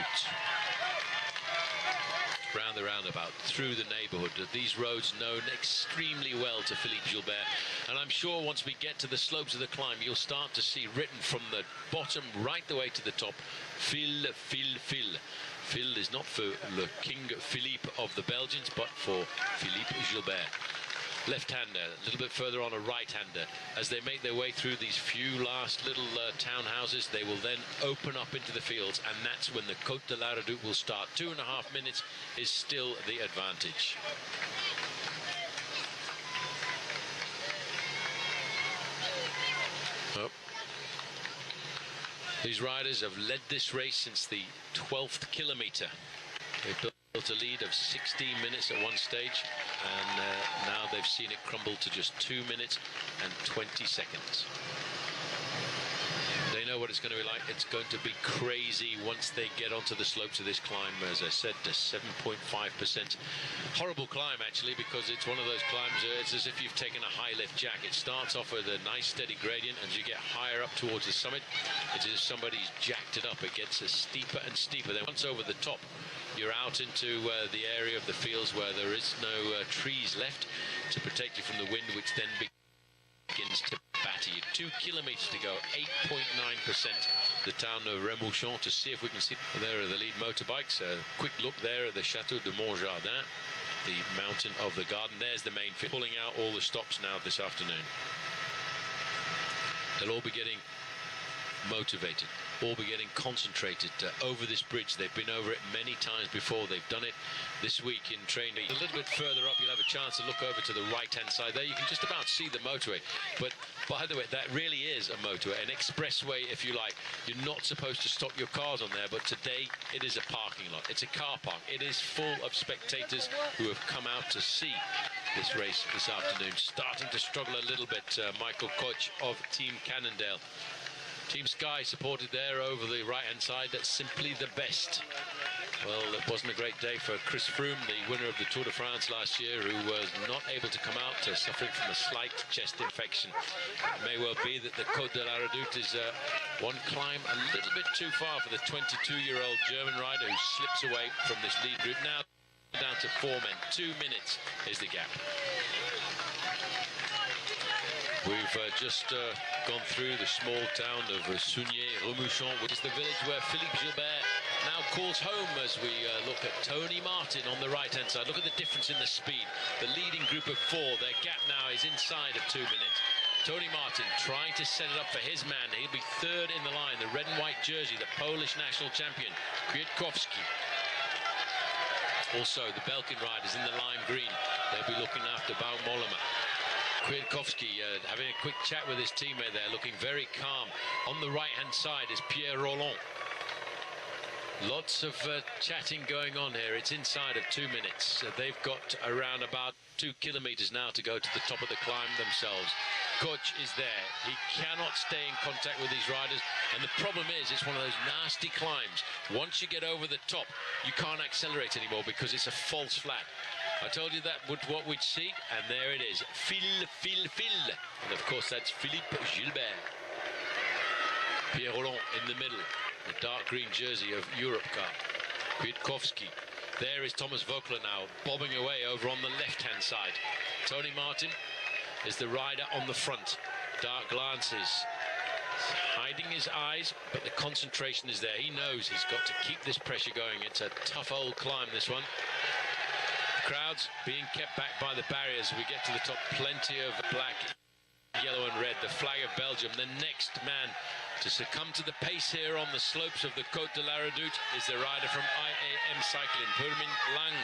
Round the roundabout, through the neighbourhood, these roads known extremely well to Philippe Gilbert, and I'm sure once we get to the slopes of the climb, you'll start to see written from the bottom right the way to the top, Phil, Phil, Phil. Phil is not for le King Philippe of the Belgians, but for Philippe Gilbert. Left-hander, a little bit further on a right-hander. As they make their way through these few last little townhouses, they will then open up into the fields, and that's when the Côte de la Redoute will start. 2.5 minutes is still the advantage. Oh. These riders have led this race since the 12th kilometre. They've built a lead of 16 minutes at one stage, and now they've seen it crumble to just 2 minutes and 20 seconds. They know what it's going to be like. It's going to be crazy once they get onto the slopes of this climb. As I said, 7.5%. Horrible climb, actually, because it's one of those climbs, it's as if you've taken a high lift jack. It starts off with a nice steady gradient. As you get higher up towards the summit, it's as if somebody's jacked it up. It gets steeper and steeper. Then once over the top, you're out into the area of the fields where there is no trees left to protect you from the wind, which then begins to batter you. 2 kilometers to go, 8.9%. The town of Remouchon, to see if we can see. There are the lead motorbikes. A quick look there at the Chateau de Montjardin, the mountain of the garden. There's the main field. Pulling out all the stops now this afternoon. They'll all be getting motivated, all be getting concentrated over this bridge. They've been over it many times before. They've done it this week in training. A little bit further up, you'll have a chance to look over to the right-hand side. There you can just about see the motorway. But by the way, that really is a motorway, an expressway, if you like. You're not supposed to stop your cars on there, but today it is a parking lot. It's a car park. It is full of spectators who have come out to see this race this afternoon. Starting to struggle a little bit, Michael Koch of Team Cannondale. Team Sky supported there over the right-hand side. That's simply the best. Well, it wasn't a great day for Chris Froome, the winner of the Tour de France last year, who was not able to come out, suffering from a slight chest infection. It may well be that the Côte de la Redoute is one climb a little bit too far for the 22-year-old German rider who slips away from this lead group. Now down to 4 men. 2 minutes is the gap. We've just gone through the small town of Sounier-Remouchon, which is the village where Philippe Gilbert now calls home, as we look at Tony Martin on the right-hand side. Look at the difference in the speed. The leading group of 4, their gap now is inside of 2 minutes. Tony Martin trying to set it up for his man. He'll be third in the line, the red and white jersey, the Polish national champion, Kwiatkowski. Also, the Belkin riders in the lime green. They'll be looking after Wout Mollema. Kwiatkowski having a quick chat with his teammate there, looking very calm. On the right-hand side is Pierre Rolland. Lots of chatting going on here. It's inside of 2 minutes. They've got around about 2 kilometers now to go to the top of the climb themselves. Koch is there. He cannot stay in contact with these riders. And the problem is, it's one of those nasty climbs. Once you get over the top, you can't accelerate anymore because it's a false flat. I told you that would what we'd see, and there it is. Fil. And of course, that's Philippe Gilbert. Pierre Rolland in the middle, the dark green jersey of Europcar. Kwiatkowski. There is Thomas Voeckler now, bobbing away over on the left-hand side. Tony Martin is the rider on the front. Dark glances, hiding his eyes, but the concentration is there. He knows he's got to keep this pressure going. It's a tough old climb, this one. Crowds being kept back by the barriers. We get to the top, plenty of black, yellow and red, the flag of Belgium. The next man to succumb to the pace here on the slopes of the Côte de la Redoute is the rider from IAM Cycling, Hermin Lang,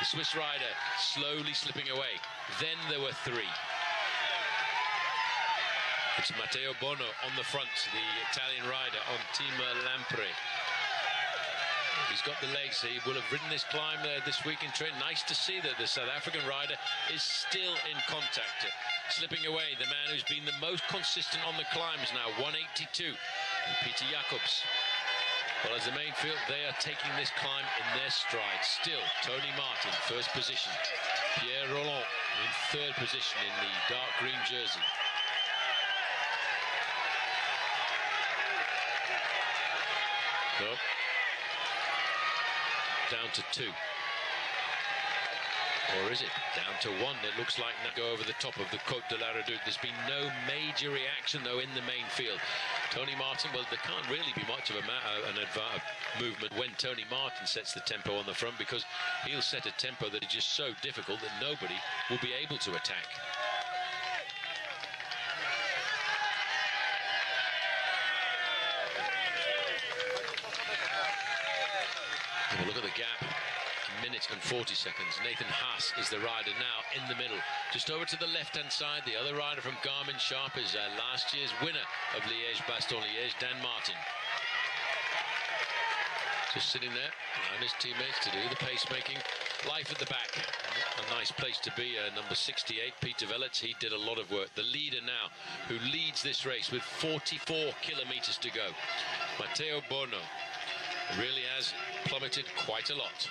the Swiss rider, slowly slipping away. Then there were 3. It's Matteo Bono on the front, the Italian rider on Team Lampre. He's got the legs. He will have ridden this climb this week in training. Nice to see that the South African rider is still in contact. Slipping away, the man who's been the most consistent on the climbs now, 182, and Peter Jacobs. Well, as the main field, they are taking this climb in their stride. Still, Tony Martin, first position. Pierre Rolland in third position in the dark green jersey. So, down to 2. Or is it down to 1? It looks like now go over the top of the Côte de la Redoute. There's been no major reaction, though, in the main field. Tony Martin, well, there can't really be much of a movement when Tony Martin sets the tempo on the front, because he'll set a tempo that is just so difficult that nobody will be able to attack. Well, look at the gap. 1 minute and 40 seconds. Nathan Haas is the rider now in the middle. Just over to the left-hand side, the other rider from Garmin Sharp is last year's winner of Liège-Bastogne-Liège, Dan Martin. just sitting there and his teammates to do the pacemaking. Life at the back. A nice place to be. Number 68, Peter Velets, he did a lot of work. The leader now, who leads this race with 44 kilometers to go. Matteo Bono really has plummeted quite a lot.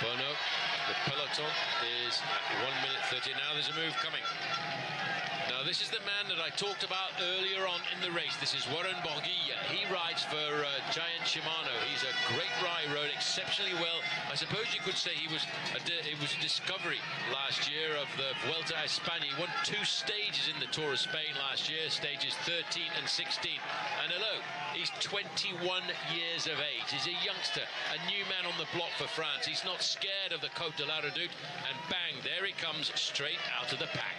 Bono, the peloton is at 1 minute 30. Now there's a move coming. Now this is the man that I talked about earlier on in the race. This is Warren Borghia. He rides for Giant Shimano. He's a great rider, rode exceptionally well. I suppose you could say it was a discovery last year of the Vuelta a España. He won 2 stages in the Tour of Spain last year, stages 13 and 16. And hello, he's 21 years of age. He's a youngster, a new man on the block for France. He's not scared of the Côte de la Redoute, and bang, there he comes straight out of the pack.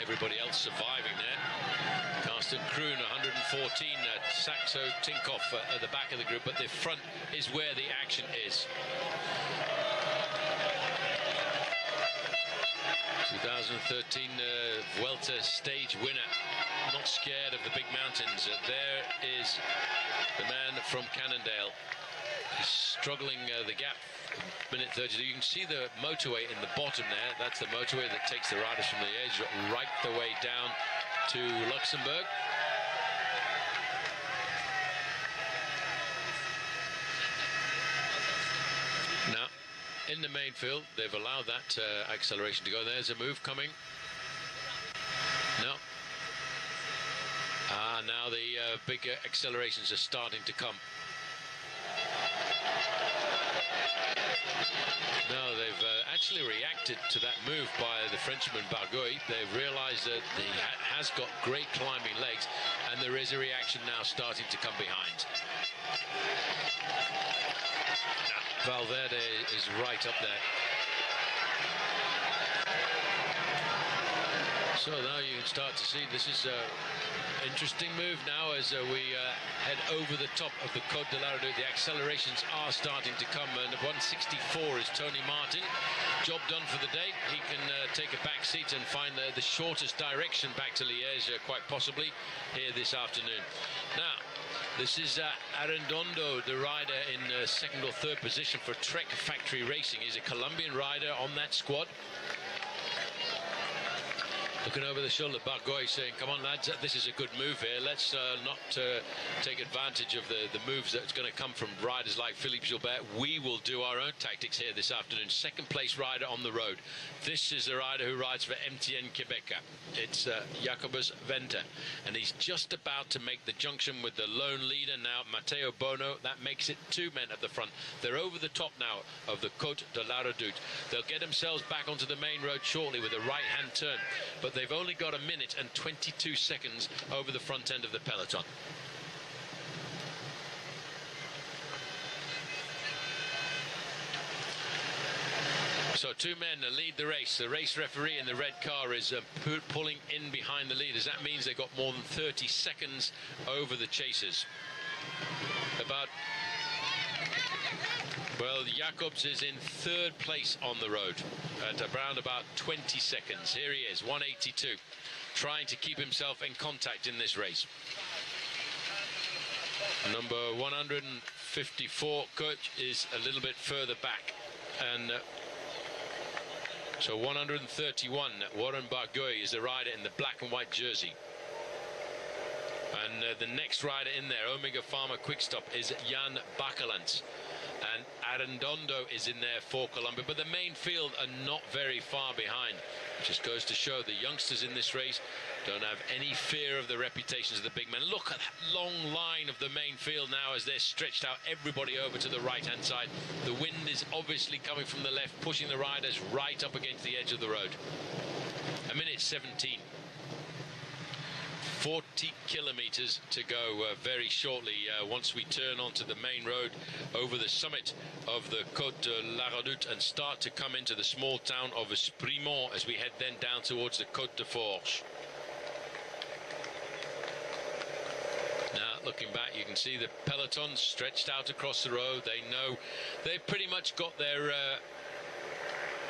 Everybody else surviving there. Carsten Kroon, 114. Saxo Tinkoff at the back of the group, but the front is where the action is. 2013 Vuelta stage winner. Not scared of the big mountains. There is the man from Cannondale. He's struggling the gap. Minute 32. You can see the motorway in the bottom there. That's the motorway that takes the riders from the edge right the way down to Luxembourg. Now, in the main field, they've allowed that acceleration to go. There's a move coming. No. Now the big accelerations are starting to come. No, they've actually reacted to that move by the Frenchman Barguil. They've realized that he has got great climbing legs, and there is a reaction now starting to come behind. Now, Valverde is right up there. So now you can start to see this is interesting move now as we head over the top of the Côte de la Redoute. The accelerations are starting to come, and 164 is Tony Martin. Job done for the day. He can take a back seat and find the shortest direction back to Liège, quite possibly, here this afternoon. Now, this is Arredondo, the rider in second or third position for Trek Factory Racing. He's a Colombian rider on that squad. Looking over the shoulder, Barguil saying, come on lads, this is a good move here. Let's not take advantage of the moves that's going to come from riders like Philippe Gilbert. We will do our own tactics here this afternoon. Second place rider on the road. This is the rider who rides for MTN Quebeca. It's Jacobus Venter. And he's just about to make the junction with the lone leader now, Matteo Bono. That makes it 2 men at the front. They're over the top now of the Côte de la Redoute. They'll get themselves back onto the main road shortly with a right-hand turn. But they've only got 1 minute and 22 seconds over the front end of the peloton. So 2 men lead the race. The race referee in the red car is pulling in behind the leaders. That means they've got more than 30 seconds over the chasers. Well, Jacobs is in 3rd place on the road at around about 20 seconds. Here he is, 182, trying to keep himself in contact in this race. Number 154, Coach, is a little bit further back. And so 131, Warren Barguil is the rider in the black and white jersey. And the next rider in there, Omega Pharma Quickstop, is Jan Bakelands. And Arredondo is in there for Colombia, but the main field are not very far behind. It just goes to show the youngsters in this race don't have any fear of the reputations of the big men. Look at that long line of the main field now as they're stretched out, everybody over to the right-hand side. The wind is obviously coming from the left, pushing the riders right up against the edge of the road. 1 minute 17. 40 kilometers to go very shortly once we turn onto the main road over the summit of the Côte de la Redoute and start to come into the small town of Esprimont as we head then down towards the Côte de Forges. Now looking back, you can see the peloton stretched out across the road. They know they've pretty much got their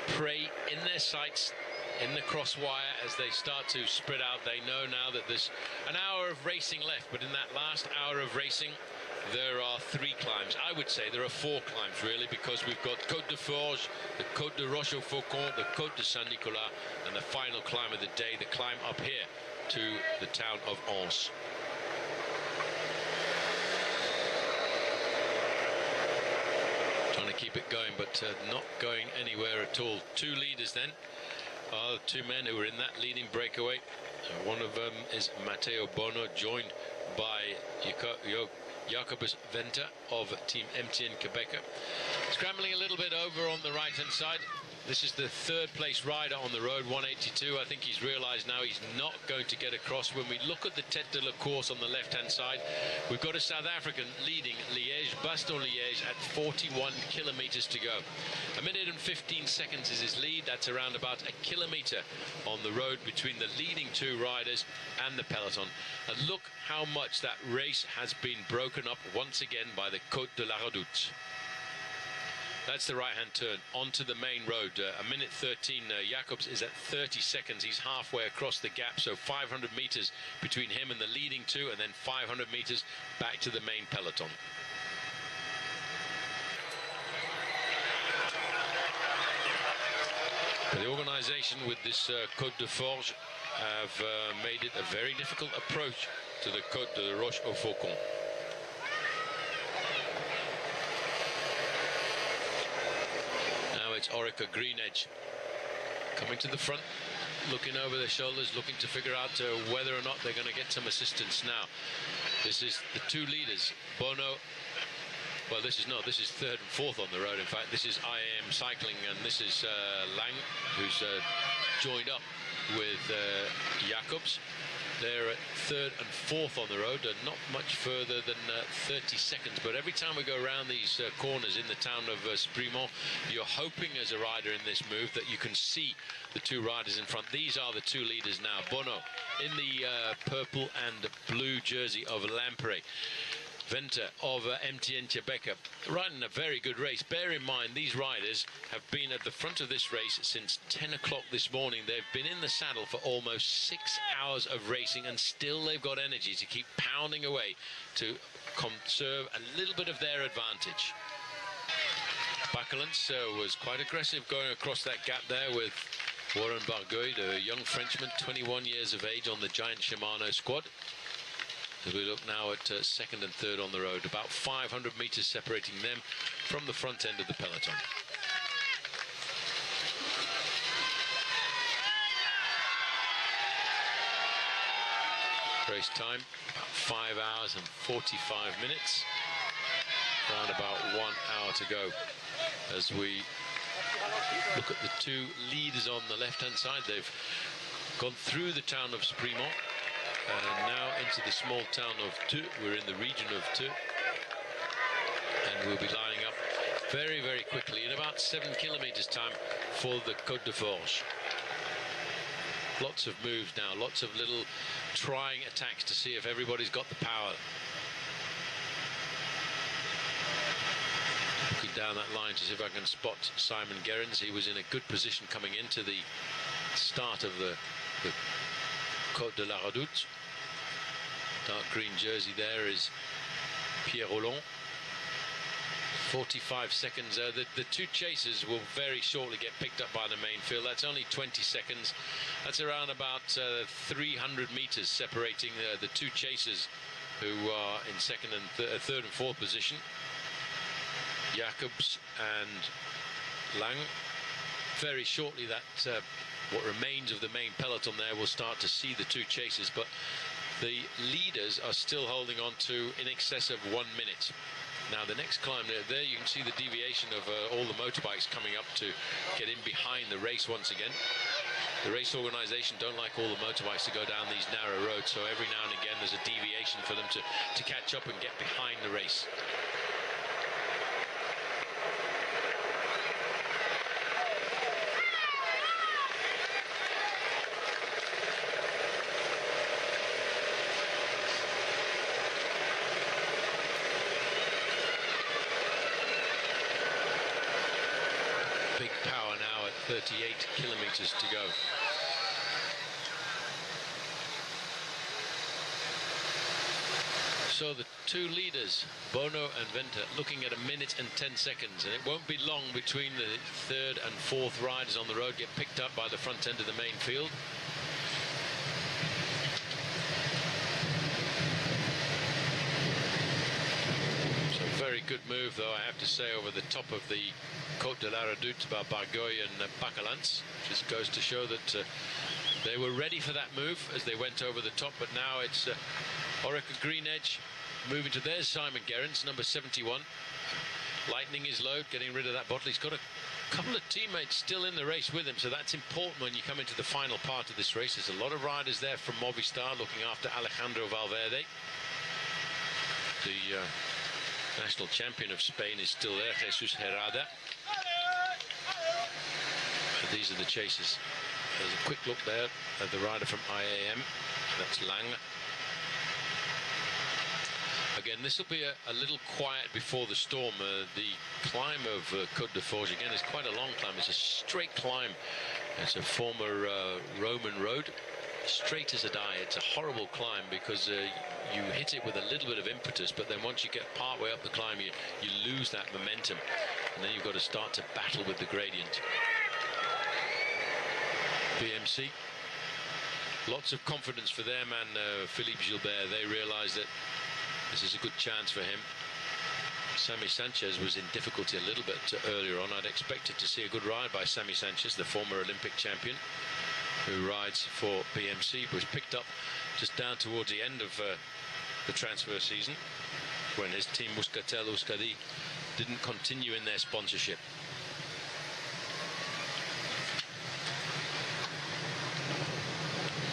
prey in their sights. in the cross wire as they start to spread out. They know now that there's an hour of racing left, but in that last hour of racing there are 3 climbs. I would say there are 4 climbs really, because we've got Côte de Forges, the Côte de Roche-au-Faucon, the Côte de Saint-Nicolas, and the final climb of the day, the climb up here to the town of Anse. Trying to keep it going, but not going anywhere at all. 2 leaders then are 2 men who were in that leading breakaway. One of them is Matteo Bono, joined by Jacobus Venter of Team MTN Quebec. Scrambling a little bit over on the right hand side. This is the 3rd place rider on the road, 182. I think he's realized now he's not going to get across. When we look at the tête de la course on the left hand side, we've got a South African leading Liège-Bastogne-Liège at 41 kilometers to go. 1 minute and 15 seconds is his lead. That's around about a kilometer on the road between the leading 2 riders and the peloton. And look how much that race has been broken up once again by the Côte de la Redoute. That's the right-hand turn onto the main road. 1 minute 13. Jacobs is at 30 seconds. He's halfway across the gap, so 500 meters between him and the leading 2, and then 500 meters back to the main peloton. But the organization with this Côte de Forges have made it a very difficult approach to the Côte de Roche-au-Faucon. It's Orica Green Edge coming to the front, looking over their shoulders, looking to figure out whether or not they're going to get some assistance. Now, this is the 2 leaders, Bono. Well, this is 3rd and 4th on the road. In fact, this is IAM Cycling, and this is Lang, who's joined up with Jacobs. They're at 3rd and 4th on the road, and not much further than 30 seconds. But every time we go around these corners in the town of Sprimont, you're hoping as a rider in this move that you can see the 2 riders in front. These are the 2 leaders now. Bono in the purple and blue jersey of Lampre. Venter of MTN Quebec, riding a very good race. Bear in mind, these riders have been at the front of this race since 10 o'clock this morning. They've been in the saddle for almost 6 hours of racing, and still they've got energy to keep pounding away to conserve a little bit of their advantage. Bacalance was quite aggressive going across that gap there with Warren Barguil, the young Frenchman, 21 years of age, on the giant Shimano squad. As we look now at 2nd and 3rd on the road, about 500 meters separating them from the front end of the peloton. Race time, about 5 hours and 45 minutes. Around about 1 hour to go as we look at the 2 leaders on the left-hand side. They've gone through the town of Sprimont and now into the small town of Teux. We're in the region of Teux, and we'll be lining up very, very quickly in about 7 kilometers time for the Côte de Forges. Lots of moves now, lots of little trying attacks to see if everybody's got the power. Looking down that line to see if I can spot Simon Gerrans. He was in a good position coming into the start of the Côte de la Redoute. Dark green jersey there is Pierre Roland. 45 seconds. The 2 chasers will very shortly get picked up by the main field. That's only 20 seconds. That's around about 300 meters separating the 2 chasers who are in 2nd and 3rd and 4th position. Jacobs and Lang. Very shortly that what remains of the main peloton there will start to see the 2 chasers, but the leaders are still holding on to in excess of 1 minute. Now the next climb there you can see the deviation of all the motorbikes coming up to get in behind the race once again. The race organization don't like all the motorbikes to go down these narrow roads, so every now and again there's a deviation for them to catch up and get behind the race. Big power now at 38 kilometers to go. So the two leaders, Bono and Venter, looking at 1 minute and 10 seconds, and it won't be long between the third and fourth riders on the road get picked up by the front end of the main field. So very good move, though, I have to say, over the top of the Côte de la Redoute by Bargoy and Bacalans. Just goes to show that they were ready for that move as they went over the top, but now it's Orica Green Edge moving to there's Simon Gerrans, number 71. Lightening his load, getting rid of that bottle. He's got a couple of teammates still in the race with him, so that's important when you come into the final part of this race. There's a lot of riders there from Movistar looking after Alejandro Valverde. The national champion of Spain is still there, Jesus Herrada. But these are the chasers. There's a quick look there at the rider from IAM. That's Lang. Again, this will be a little quiet before the storm. The climb of Côte de Forges, again, is quite a long climb. It's a straight climb. It's a former Roman road. Straight as a die. It's a horrible climb because you hit it with a little bit of impetus, but then once you get part way up the climb, you lose that momentum. And then you've got to start to battle with the gradient. BMC. Lots of confidence for them and Philippe Gilbert. They realise that this is a good chance for him. Sammy Sanchez was in difficulty a little bit earlier on. I'd expected to see a good ride by Sammy Sanchez, the former Olympic champion, who rides for BMC, was picked up just down towards the end of the transfer season when his team Muscatel Euskadi didn't continue in their sponsorship.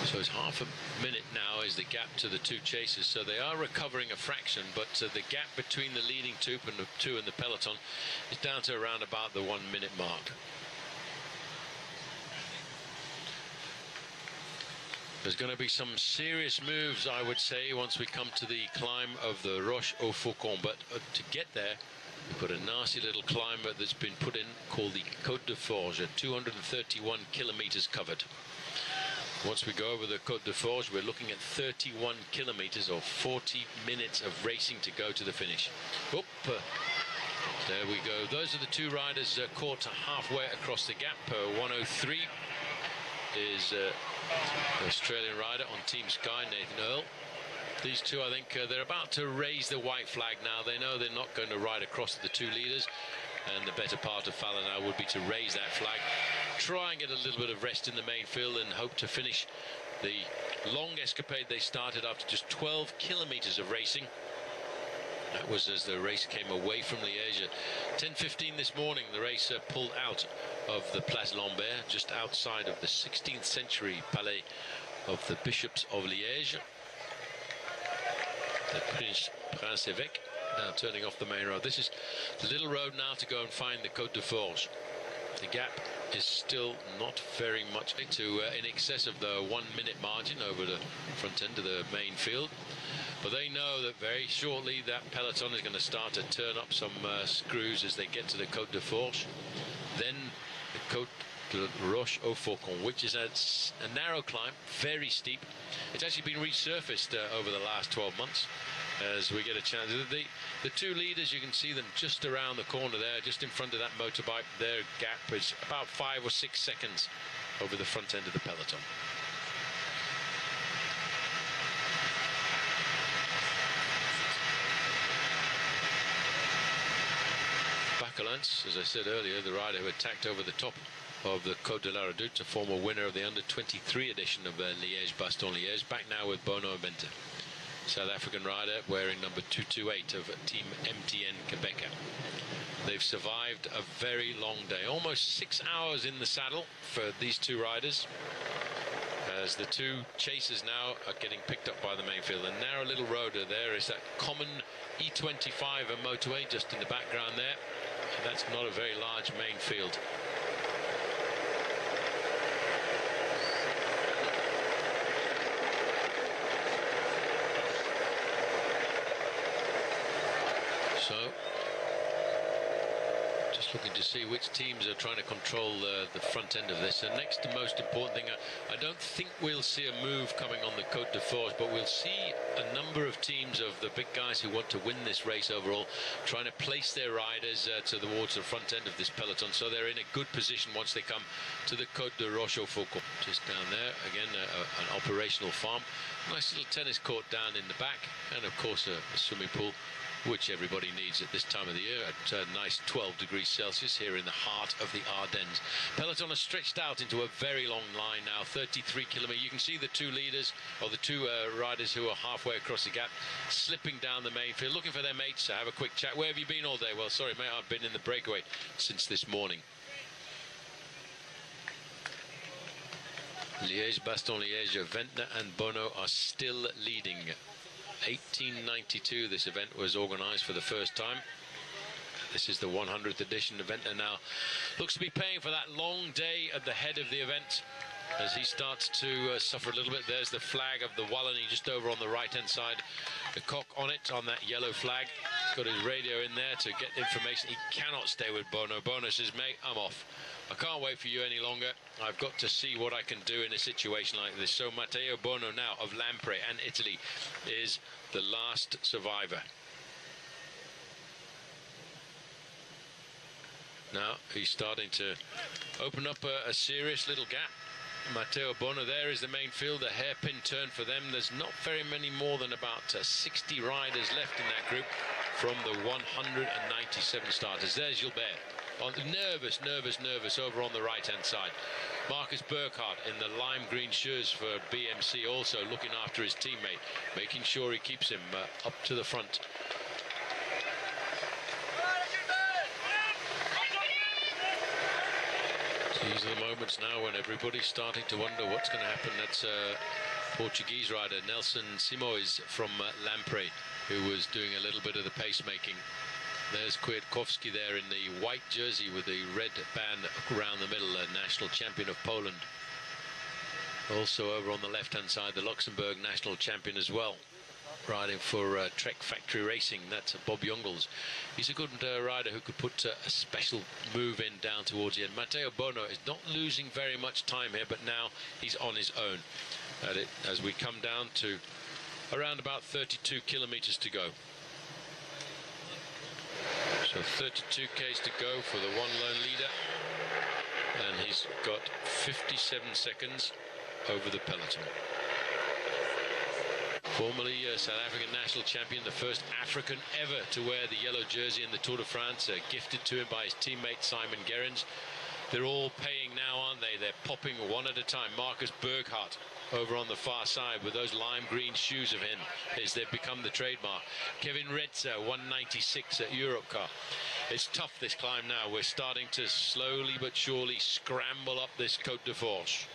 So it's half a minute now is the gap to the two chasers, so they are recovering a fraction, but the gap between the leading two and the peloton is down to around about the 1 minute mark. There's going to be some serious moves, I would say, once we come to the climb of the Roche au Faucon, but to get there we've got a nasty little climb that's been put in called the Côte de Forges, 231 kilometers covered. Once we go over the Côte de Forges, we're looking at 31 kilometers or 40 minutes of racing to go to the finish. Oop, there we go. Those are the two riders caught halfway across the gap. 103 is the Australian rider on Team Sky, Nathan Earl. These two, I think, they're about to raise the white flag now. They know they're not going to ride across the two leaders, and the better part of Fallon now would be to raise that flag, try and get a little bit of rest in the main field, and hope to finish the long escapade they started after just 12 kilometers of racing. That was as the race came away from Liège. 10:15 this morning, the race pulled out of the Place Lambert, just outside of the 16th century Palais of the Bishops of Liège. The Prince Évêque, now turning off the main road. This is the little road now to go and find the Côte de Forges. The gap is still not very much to in excess of the 1 minute margin over the front end of the main field. But they know that very shortly that peloton is going to start to turn up some screws as they get to the Côte de Forges. Then the Côte de Roche au Faucon, which is a narrow climb, very steep. It's actually been resurfaced over the last 12 months as we get a chance. The two leaders, you can see them just around the corner there, just in front of that motorbike. Their gap is about 5 or 6 seconds over the front end of the peloton. Bacalans, as I said earlier, the rider who attacked over the top of the Côte de la Redoute, a former winner of the under-23 edition of Liège-Bastogne-Liège, back now with Bono and Venter. South African rider wearing number 228 of Team MTN Quebec. They've survived a very long day, almost 6 hours in the saddle for these two riders, as the two chasers now are getting picked up by the main field. The narrow little road there is that common E25 and motorway just in the background there. That's not a very large main field. So, just looking to see which teams are trying to control the front end of this. And next to most important thing, I don't think we'll see a move coming on the Côte de Force, but we'll see a number of teams of the big guys who want to win this race overall trying to place their riders towards the front end of this peloton, so they're in a good position once they come to the Côte de Rochefoucauld. Just down there again, an operational farm, nice little tennis court down in the back, and of course a swimming pool, which everybody needs at this time of the year, at a nice 12 degrees Celsius here in the heart of the Ardennes. Peloton is stretched out into a very long line now, 33 kilometers. You can see the two leaders, or the two riders who are halfway across the gap, slipping down the main field, looking for their mates to have a quick chat. Where have you been all day? Well, sorry, mate, I've been in the breakaway since this morning. Liège-Bastogne-Liège, Ventnor and Bono are still leading. 1892 this event was organized for the first time. This is the 100th edition. Ventnor now looks to be paying for that long day at the head of the event as he starts to suffer a little bit. There's the flag of the Wallonie just over on the right hand side, the cock on it, on that yellow flag. He's got his radio in there to get information. He cannot stay with Bono. Bono says, mate, I'm off. I can't wait for you any longer. I've got to see what I can do in a situation like this. So Matteo Bono now of Lampre and Italy is the last survivor. Now he's starting to open up a serious little gap. Matteo Bono there is the main field, a hairpin turn for them. There's not very many more than about 60 riders left in that group from the 197 starters. There's Gilbert. Nervous over on the right-hand side. Marcus Burkhardt in the lime green shoes for BMC, also looking after his teammate, making sure he keeps him up to the front. These are the moments now when everybody's starting to wonder what's going to happen. That's Portuguese rider Nelson Simões from Lampre, who was doing a little bit of the pacemaking. There's Kwiatkowski there in the white jersey with the red band around the middle, a national champion of Poland. Also over on the left-hand side, the Luxembourg national champion as well, riding for Trek Factory Racing. That's Bob Jungels. He's a good rider who could put a special move in down towards the end. Matteo Bono is not losing very much time here, but now he's on his own as we come down to around about 32 kilometers to go. So 32 Ks to go for the one lone leader, and he's got 57 seconds over the peloton. Formerly South African national champion, the first African ever to wear the yellow jersey in the Tour de France, gifted to him by his teammate Simon Gerrans. They're all paying now, aren't they? They're popping one at a time. Marcus Burkhardt over on the far side with those lime green shoes of him, as they've become the trademark. Kevin Retzer, 196 at Europcar. It's tough, this climb now. We're starting to slowly but surely scramble up this Côte de Force.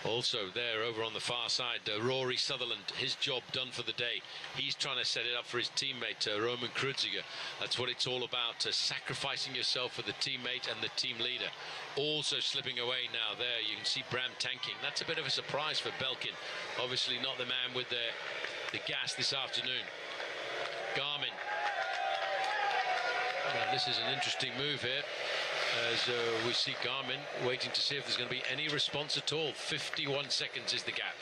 Also there over on the far side, Rory Sutherland, his job done for the day. He's trying to set it up for his teammate Roman Kreuziger. That's what it's all about, sacrificing yourself for the teammate and the team leader. Also slipping away now there, you can see Bram tanking. That's a bit of a surprise for Belkin. Obviously not the man with the gas this afternoon. Garmin. Now, this is an interesting move here, as we see Garmin waiting to see if there's going to be any response at all. 51 seconds is the gap.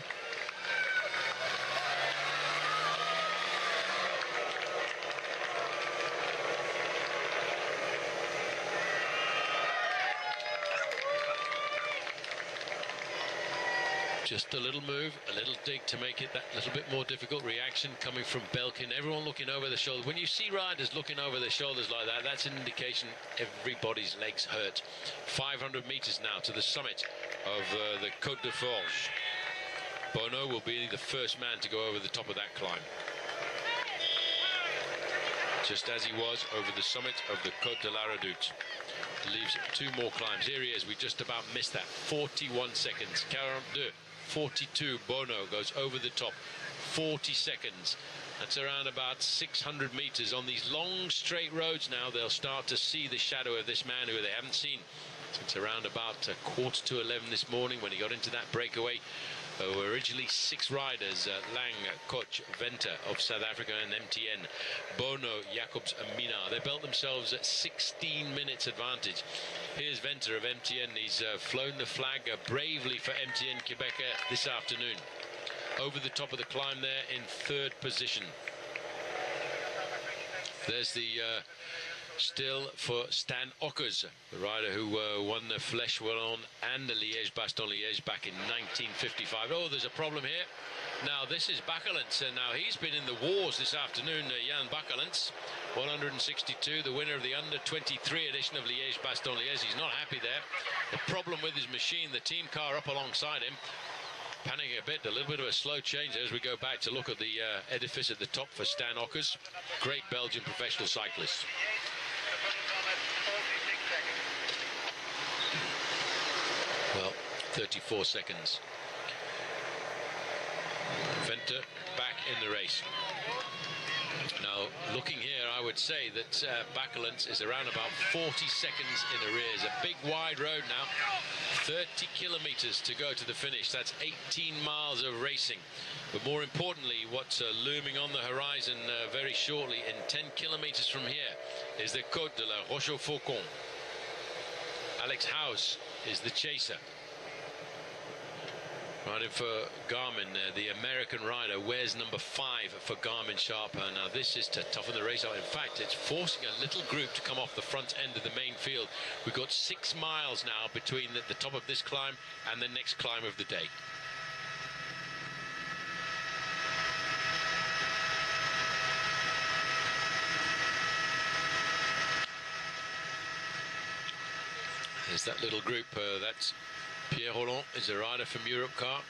Just a little move, a little dig to make it that little bit more difficult. Reaction coming from Belkin. Everyone looking over their shoulders. When you see riders looking over their shoulders like that, that's an indication everybody's legs hurt. 500 meters now to the summit of the Côte de Forge. Bono will be the first man to go over the top of that climb, just as he was over the summit of the Côte de la Redoute. Leaves 2 more climbs. Here he is. We just about missed that. 41 seconds. 42. 42. Bono goes over the top. 40 seconds. That's around about 600 meters. On these long straight roads now, they'll start to see the shadow of this man who they haven't seen since around about 11:15 this morning, when he got into that breakaway There were originally 6 riders, Lang, Koch, Venter of South Africa and MTN, Bono, Jacobs and Mina. They built themselves at 16 minutes advantage. Here's Venter of MTN. He's flown the flag bravely for MTN Quebec this afternoon. Over the top of the climb there in 3rd position. There's the still for Stan Ockers, the rider who won the Flèche Wallonne and the Liège-Bastogne-Liège back in 1955. Oh, there's a problem here. Now this is Bakelants, and now he's been in the wars this afternoon, Jan Bakelants, 162, the winner of the under-23 edition of Liège-Bastogne-Liège. He's not happy there. The problem with his machine, the team car up alongside him, panicking a bit, a little bit of a slow change as we go back to look at the edifice at the top for Stan Ockers, great Belgian professional cyclist. Well, 34 seconds. Venter back in the race. Now, looking here, I would say that Bakelants is around about 40 seconds in arrears. A big wide road now. 30 kilometers to go to the finish. That's 18 miles of racing. But more importantly, what's looming on the horizon very shortly, in 10 kilometers from here, is the Côte de la Roche-au-Faucon. Alex House is the chaser. Riding for Garmin, the American rider, wears number 5 for Garmin Sharper. Now this is to toughen the race out. In fact, it's forcing a little group to come off the front end of the main field. We've got 6 miles now between the top of this climb and the next climb of the day. There's that little group, that's Pierre Rolland is a rider from Europe Car.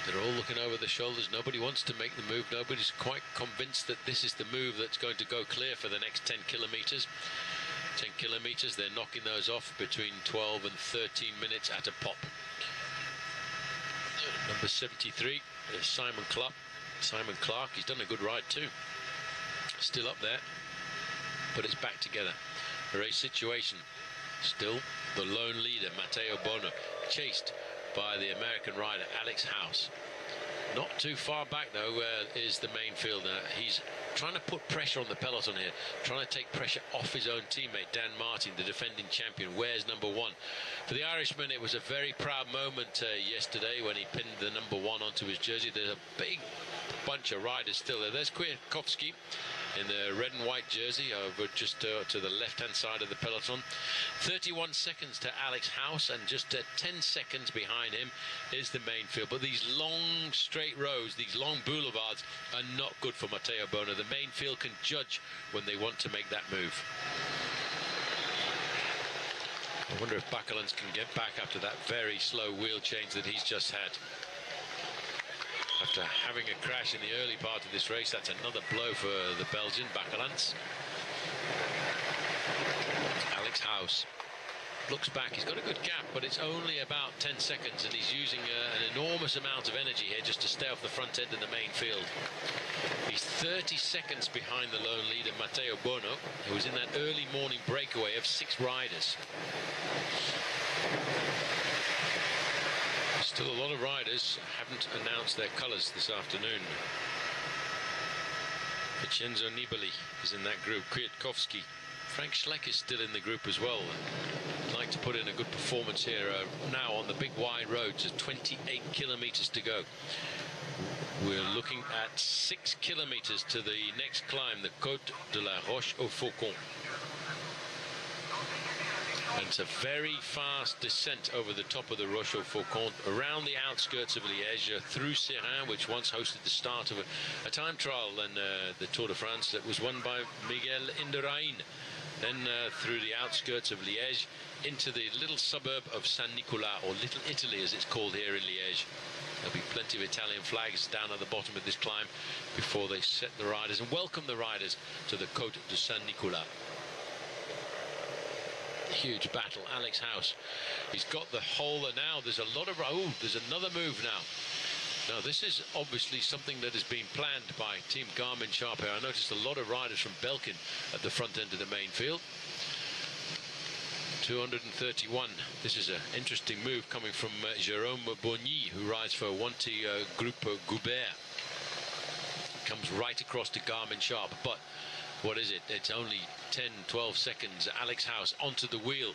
They're all looking over their shoulders. Nobody wants to make the move. Nobody's quite convinced that this is the move that's going to go clear for the next 10 kilometers. 10 kilometers, they're knocking those off between 12 and 13 minutes at a pop. Number 73 is Simon Clark. Simon Clark, he's done a good ride too. Still up there, but it's back together. The race situation. Still the lone leader, Matteo Bono, chased by the American rider Alex House. Not too far back though is the main fielder. He's trying to put pressure on the peloton here, trying to take pressure off his own teammate Dan Martin, the defending champion, wears number 1. For the Irishman, it was a very proud moment yesterday when he pinned the number 1 onto his jersey. There's a big bunch of riders still there. There's Kwiatkowski in the red and white jersey over just to the left hand side of the peloton. 31 seconds to Alex House, and just 10 seconds behind him is the main field. But these long straight rows, these long boulevards, are not good for Matteo Bono. The main field can judge when they want to make that move. I wonder if Bakelants can get back after that very slow wheel change that he's just had. After having a crash in the early part of this race, that's another blow for the Belgian, Bakelants. Alex House looks back. He's got a good gap, but it's only about 10 seconds, and he's using an enormous amount of energy here just to stay off the front end of the main field. He's 30 seconds behind the lone leader, Matteo Bono, who was in that early morning breakaway of 6 riders. Still a lot of riders haven't announced their colours this afternoon. Vincenzo Nibali is in that group. Kwiatkowski. Frank Schleck is still in the group as well. I'd like to put in a good performance here now on the big wide roads. 28 kilometres to go. We're looking at 6 kilometres to the next climb, the Côte de la Roche-au-Faucon. And it's a very fast descent over the top of the Roche-au-Faucon, around the outskirts of Liège, through Serein, which once hosted the start of a time trial in the Tour de France that was won by Miguel Indurain. Then through the outskirts of Liège into the little suburb of San Nicolas, or Little Italy as it's called here in Liège. There'll be plenty of Italian flags down at the bottom of this climb before they set the riders and welcome the riders to the Côte de San Nicolas. Huge battle. Alex House, he's got the hole, and now there's a lot of there's another move now. Now this is obviously something that has been planned by Team Garmin Sharp here. I noticed a lot of riders from Belkin at the front end of the main field. 231. This is an interesting move coming from Jérôme Bonny, who rides for Wanty Group Colombiere. Comes right across to Garmin Sharp, but what is it? It's only 10-12 seconds. Alex House onto the wheel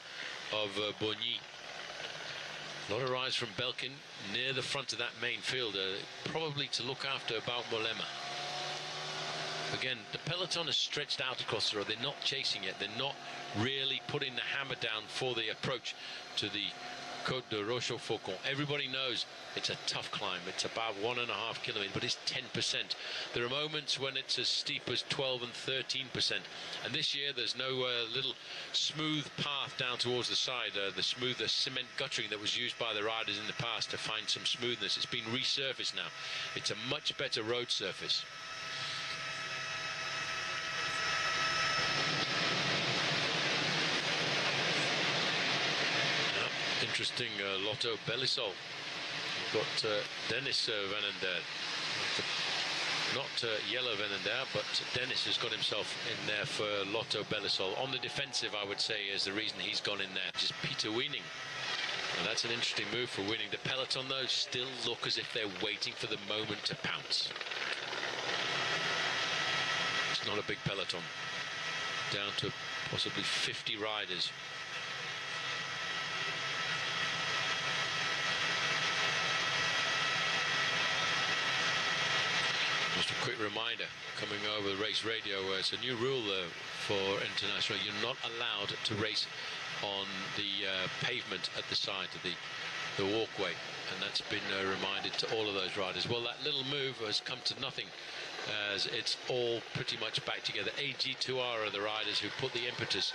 of Bonny. A lot of rides from Belkin near the front of that main field, probably to look after about Mollema. Again, the peloton is stretched out across the road. They're not chasing it. They're not really putting the hammer down for the approach to the Côte de Rochefoucauld. Everybody knows it's a tough climb. It's about 1.5 kilometers, but it's 10%. There are moments when it's as steep as 12 and 13%. And this year, there's no little smooth path down towards the side, the smoother cement guttering that was used by the riders in the past to find some smoothness. It's been resurfaced now. It's a much better road surface. Interesting Lotto Belisol. Got Dennis Van den Derde. Not Yellow Van den Derde, but Dennis has got himself in there for Lotto Belisol. On the defensive, I would say, is the reason he's gone in there. Just Peter Weening. And that's an interesting move for Weening. The peloton, though, still look as if they're waiting for the moment to pounce. It's not a big peloton. Down to possibly 50 riders. Just a quick reminder, coming over the race radio, it's a new rule for international. You're not allowed to race on the pavement at the side of the walkway, and that's been reminded to all of those riders. Well, that little move has come to nothing, as it's all pretty much back together. AG2R are the riders who put the impetus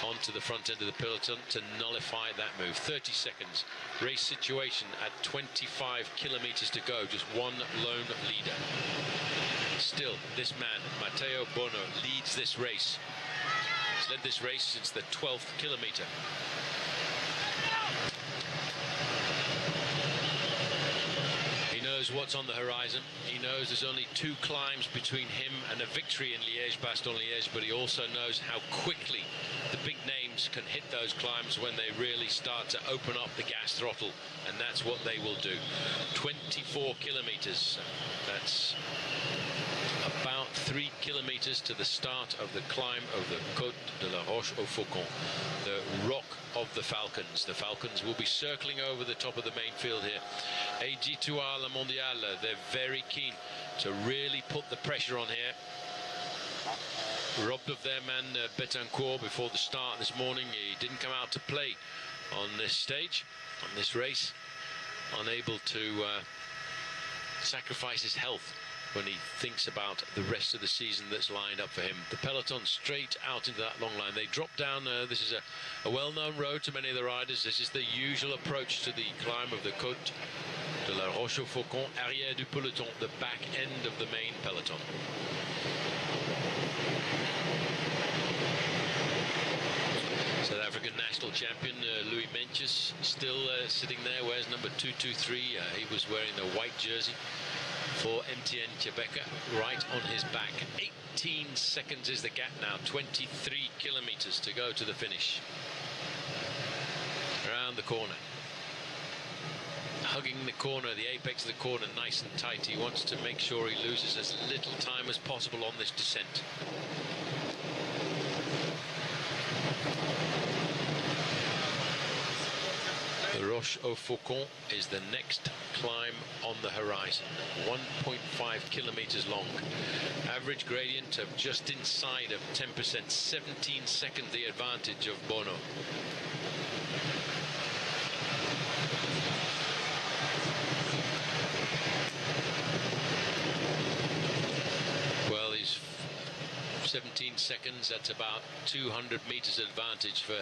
onto the front end of the peloton to nullify that move. 30 seconds. Race situation at 25 kilometers to go. Just one lone leader. Still, this man, Matteo Bono, leads this race. He's led this race since the 12th kilometer. He knows what's on the horizon. He knows there's only 2 climbs between him and a victory in Liège-Bastogne-Liège, but he also knows how quickly the big names can hit those climbs when they really start to open up the gas throttle, and that's what they will do. 24 kilometers. That's about 3 kilometers to the start of the climb of the Côte de la Rochefoucauld, the Rock of the Falcons. The Falcons will be circling over the top of the main field here. AG2R La Mondiale, they're very keen to really put the pressure on here. Robbed of their man Betancourt before the start this morning. He didn't come out to play on this stage, on this race. Unable to sacrifice his health when he thinks about the rest of the season that's lined up for him. The peloton straight out into that long line. They drop down. This is a well-known road to many of the riders. This is the usual approach to the climb of the Côte de la Rochefoucauld, arrière du peloton, the back end of the main peloton. South African national champion Louis Meintjes still sitting there, wears number 223. He was wearing the white jersey for MTN Quebec, right on his back. 18 seconds is the gap now. 23 kilometers to go to the finish. Around the corner. Hugging the corner, the apex of the corner, nice and tight. He wants to make sure he loses as little time as possible on this descent. The Rochefoucauld is the next climb on the horizon. 1.5 kilometers long. Average gradient of just inside of 10%. 17 seconds the advantage of Bono. Well, he's 17 seconds. That's about 200 meters advantage for.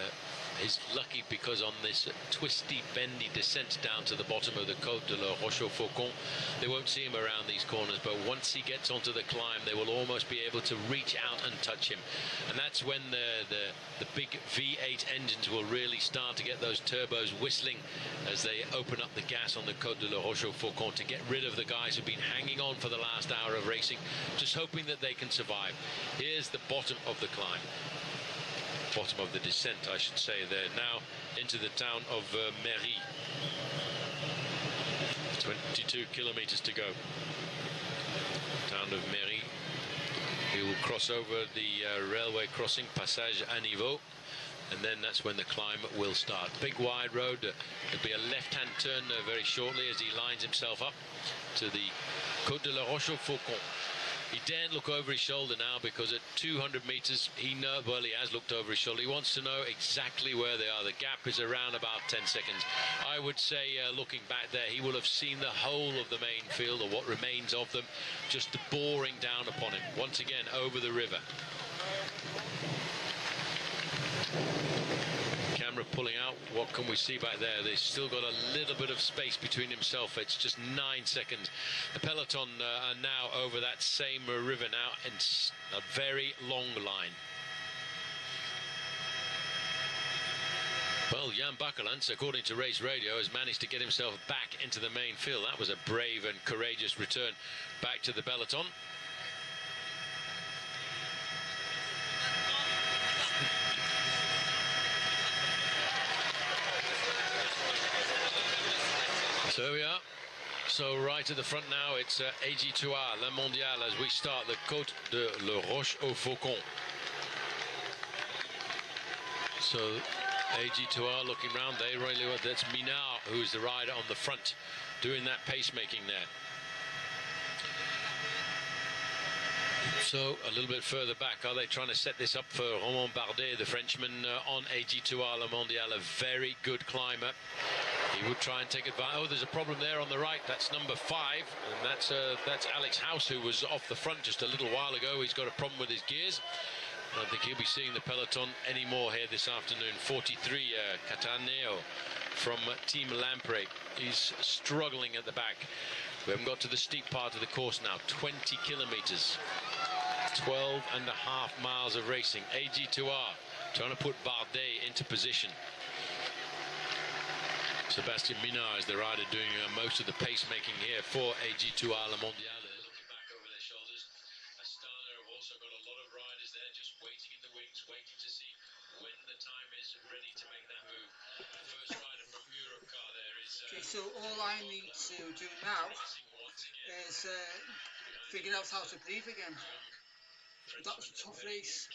He's lucky because on this twisty, bendy descent down to the bottom of the Côte de la Rochefoucauld, they won't see him around these corners, but once he gets onto the climb, they will almost be able to reach out and touch him. And that's when the big V8 engines will really start to get those turbos whistling as they open up the gas on the Côte de la Rochefoucauld to get rid of the guys who've been hanging on for the last hour of racing, just hoping that they can survive. Here's the bottom of the climb. bottom of the descent, I should say. They're now into the town of Méry. 22 kilometers to go. Town of Méry. We will cross over the railway crossing, Passage à Niveau, and then that's when the climb will start. Big wide road. There'll be a left-hand turn very shortly as he lines himself up to the Côte de la Roche-au-Faucon. He daren't look over his shoulder now, because at 200 meters, he has looked over his shoulder. He wants to know exactly where they are. The gap is around about 10 seconds. I would say, looking back there, he will have seen the whole of the main field, or what remains of them, just boring down upon him. Once again, over the river. Camera pulling out. What can we see back there? They've still got a little bit of space between himself. It's just 9 seconds. The peloton are now over that same river now, in a very long line. Well, Jan Bakelants, according to Race Radio, has managed to get himself back into the main field. That was a brave and courageous return back to the peloton. So here we are. So right at the front now, it's AG2R, La Mondiale, as we start the Côte de la Roche-au-Faucon. So AG2R looking round, they really, that's Minard, who's the rider on the front, doing that pacemaking there. So a little bit further back, are they trying to set this up for Romain Bardet, the Frenchman on AG2R La Mondiale, a very good climber. He would try and take advantage. Oh, there's a problem there on the right. That's number 5, and that's Alex House, who was off the front just a little while ago. He's got a problem with his gears. I don't think he'll be seeing the peloton anymore here this afternoon. 43, Cataneo from Team Lampre. He's struggling at the back. We haven't got to the steep part of the course now. 20 kilometers. 12 and a half miles of racing. AG2R trying to put Bardet into position. Sébastien Minard is the rider doing most of the pacemaking here for AG2R La Mondiale. Looking back over their shoulders. Astana have also got a lot of riders there just waiting in the wings, waiting to see when the time is ready to make that move. The first rider from Europcar there is... Okay, so all I need to do now is figure out how to breathe again. That was a tough race.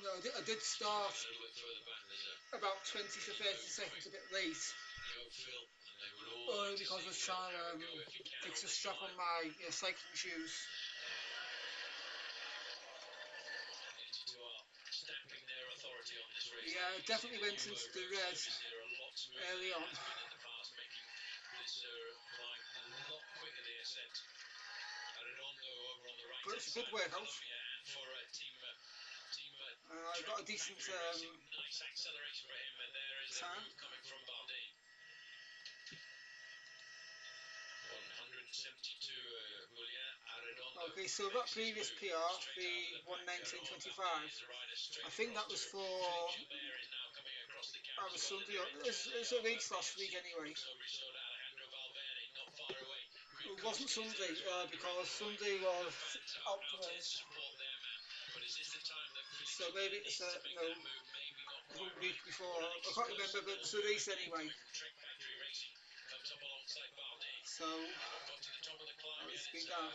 I did start about 20 to 30 seconds a bit late, only because I was trying to fix a strap on my cycling shoes. Yeah, I definitely went into the red early on. But it's a good workout. I got a decent time. Okay, so that previous PR, the 1:19.25, I think that was for Sunday. It's a race last week anyway. It wasn't Sunday because Sunday was outdoors. So maybe it's a week before. I can't remember, but it's a race anyway. So let's beat that.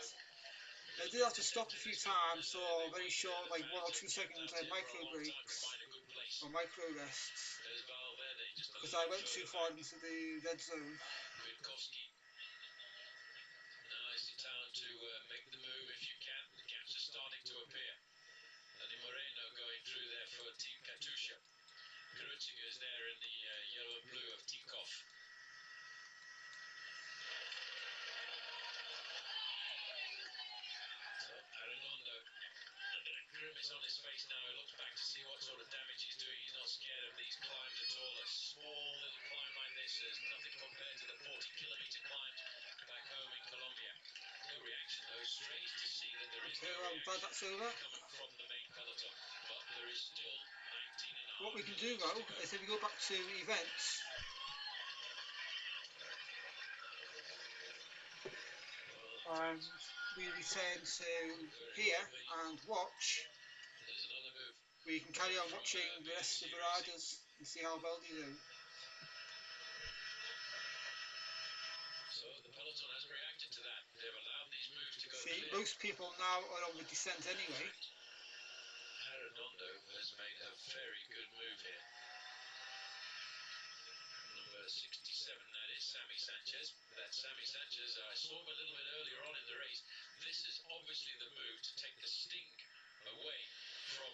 I did have to stop a few times, so very short, like 1 or 2 second micro breaks or micro rests, because I went too far into the red zone. Is there in the yellow and blue of Tikov. Arredondo, under a grimace on his face now, he looks back to see what sort of damage he's doing. He's not scared of these climbs at all. A small little climb like this is nothing compared to the 40-kilometer climbs back home in Colombia. No reaction though. Strange to see that there is no reaction coming from the main peloton, but there is still 19.5. What we can do though is if we go back to events, and we return to here and watch where you can carry on watching the rest of the riders and see how well they do. So the peloton has reacted to that. They've allowed these moves to go See, clear. most people now are on the descent anyway. Arredondo has made a very good move here. Number 67, that is Sammy Sanchez. That's Sammy Sanchez. I saw him a little bit earlier on in the race. This is obviously the move to take the sting away from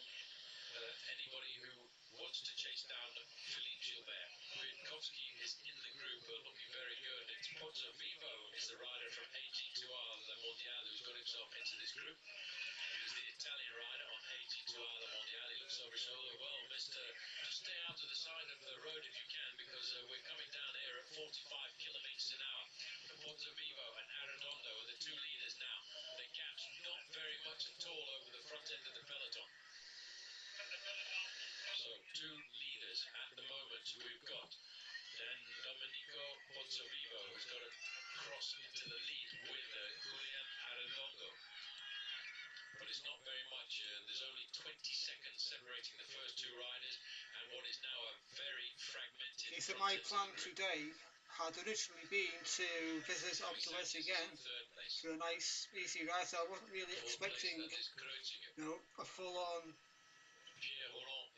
anybody who wants to chase down Philippe Gilbert. Kwiatkowski is in the group, looking very good. It's Pozzo Vivo is the rider from AG2R La Mondiale who's got himself into this group. He's the Italian rider on AG2R La Mondiale. He looks over his shoulder. Well, mister, just stay out to the side of the road if you can, because we're coming down here at 45 kilometers an hour. Pozzo Vivo and Arredondo are the two leaders now. The gap's not very much at all over the front end of the peloton. So two leaders at the moment. We've got then Domenico Pozzovivo, who's got to cross into the lead with Julian Arredondo. But it's not very much. There's only 20 seconds separating the first two riders and what is now a very fragmented. Okay, so my plan today had originally been to visit Optimus again for a nice easy ride. So I wasn't really expecting, a full-on,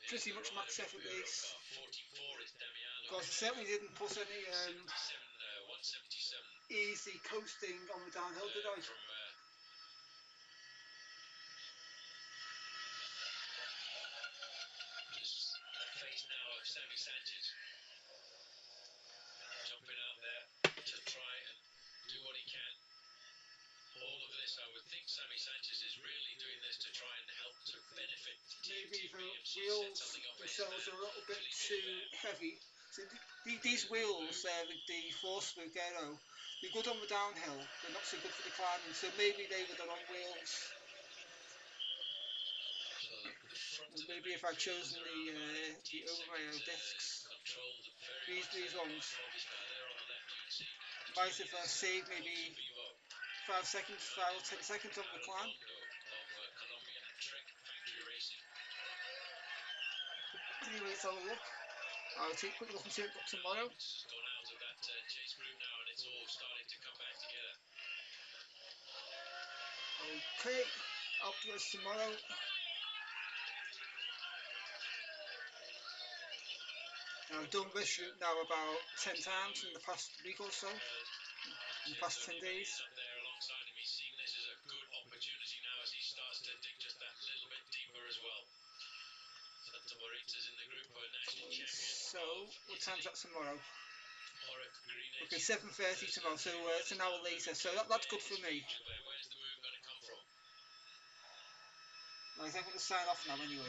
pretty much max effort race. Because I certainly didn't put any easy coasting on the downhill, did I? Face now of Sammy Sanchez, jumping out there to try and do what he can. All of this, I would think Sammy Sanchez is really doing this to try and help to benefit Maybe the wheels themselves are a little bit too heavy. So these wheels, the Force Vogero, they're good on the downhill, they're not so good for the climbing, so maybe they were the wrong wheels. Maybe if I'd chosen the Overmayo discs, these ones might have saved maybe 5 seconds, 5 or 10 seconds on the climb. Anyway, let's have a look. I'll take a quick look and see what we've got tomorrow. It's gone out of that chase group now and it's all starting to come back together. Okay, upwards tomorrow. Now, I've done this route now about 10 times in the past week or so, in the past 10 days. Up there alongside him, he's seen this as a good opportunity now as he starts to dig just that little bit deeper as well. Santa Marita's in the group, national champion. So, what time's that tomorrow? Green Okay, 7:30 tomorrow, so it's an hour later, so that's good for me. Where's the move going to come from? I think I'm going to sign off now anyway.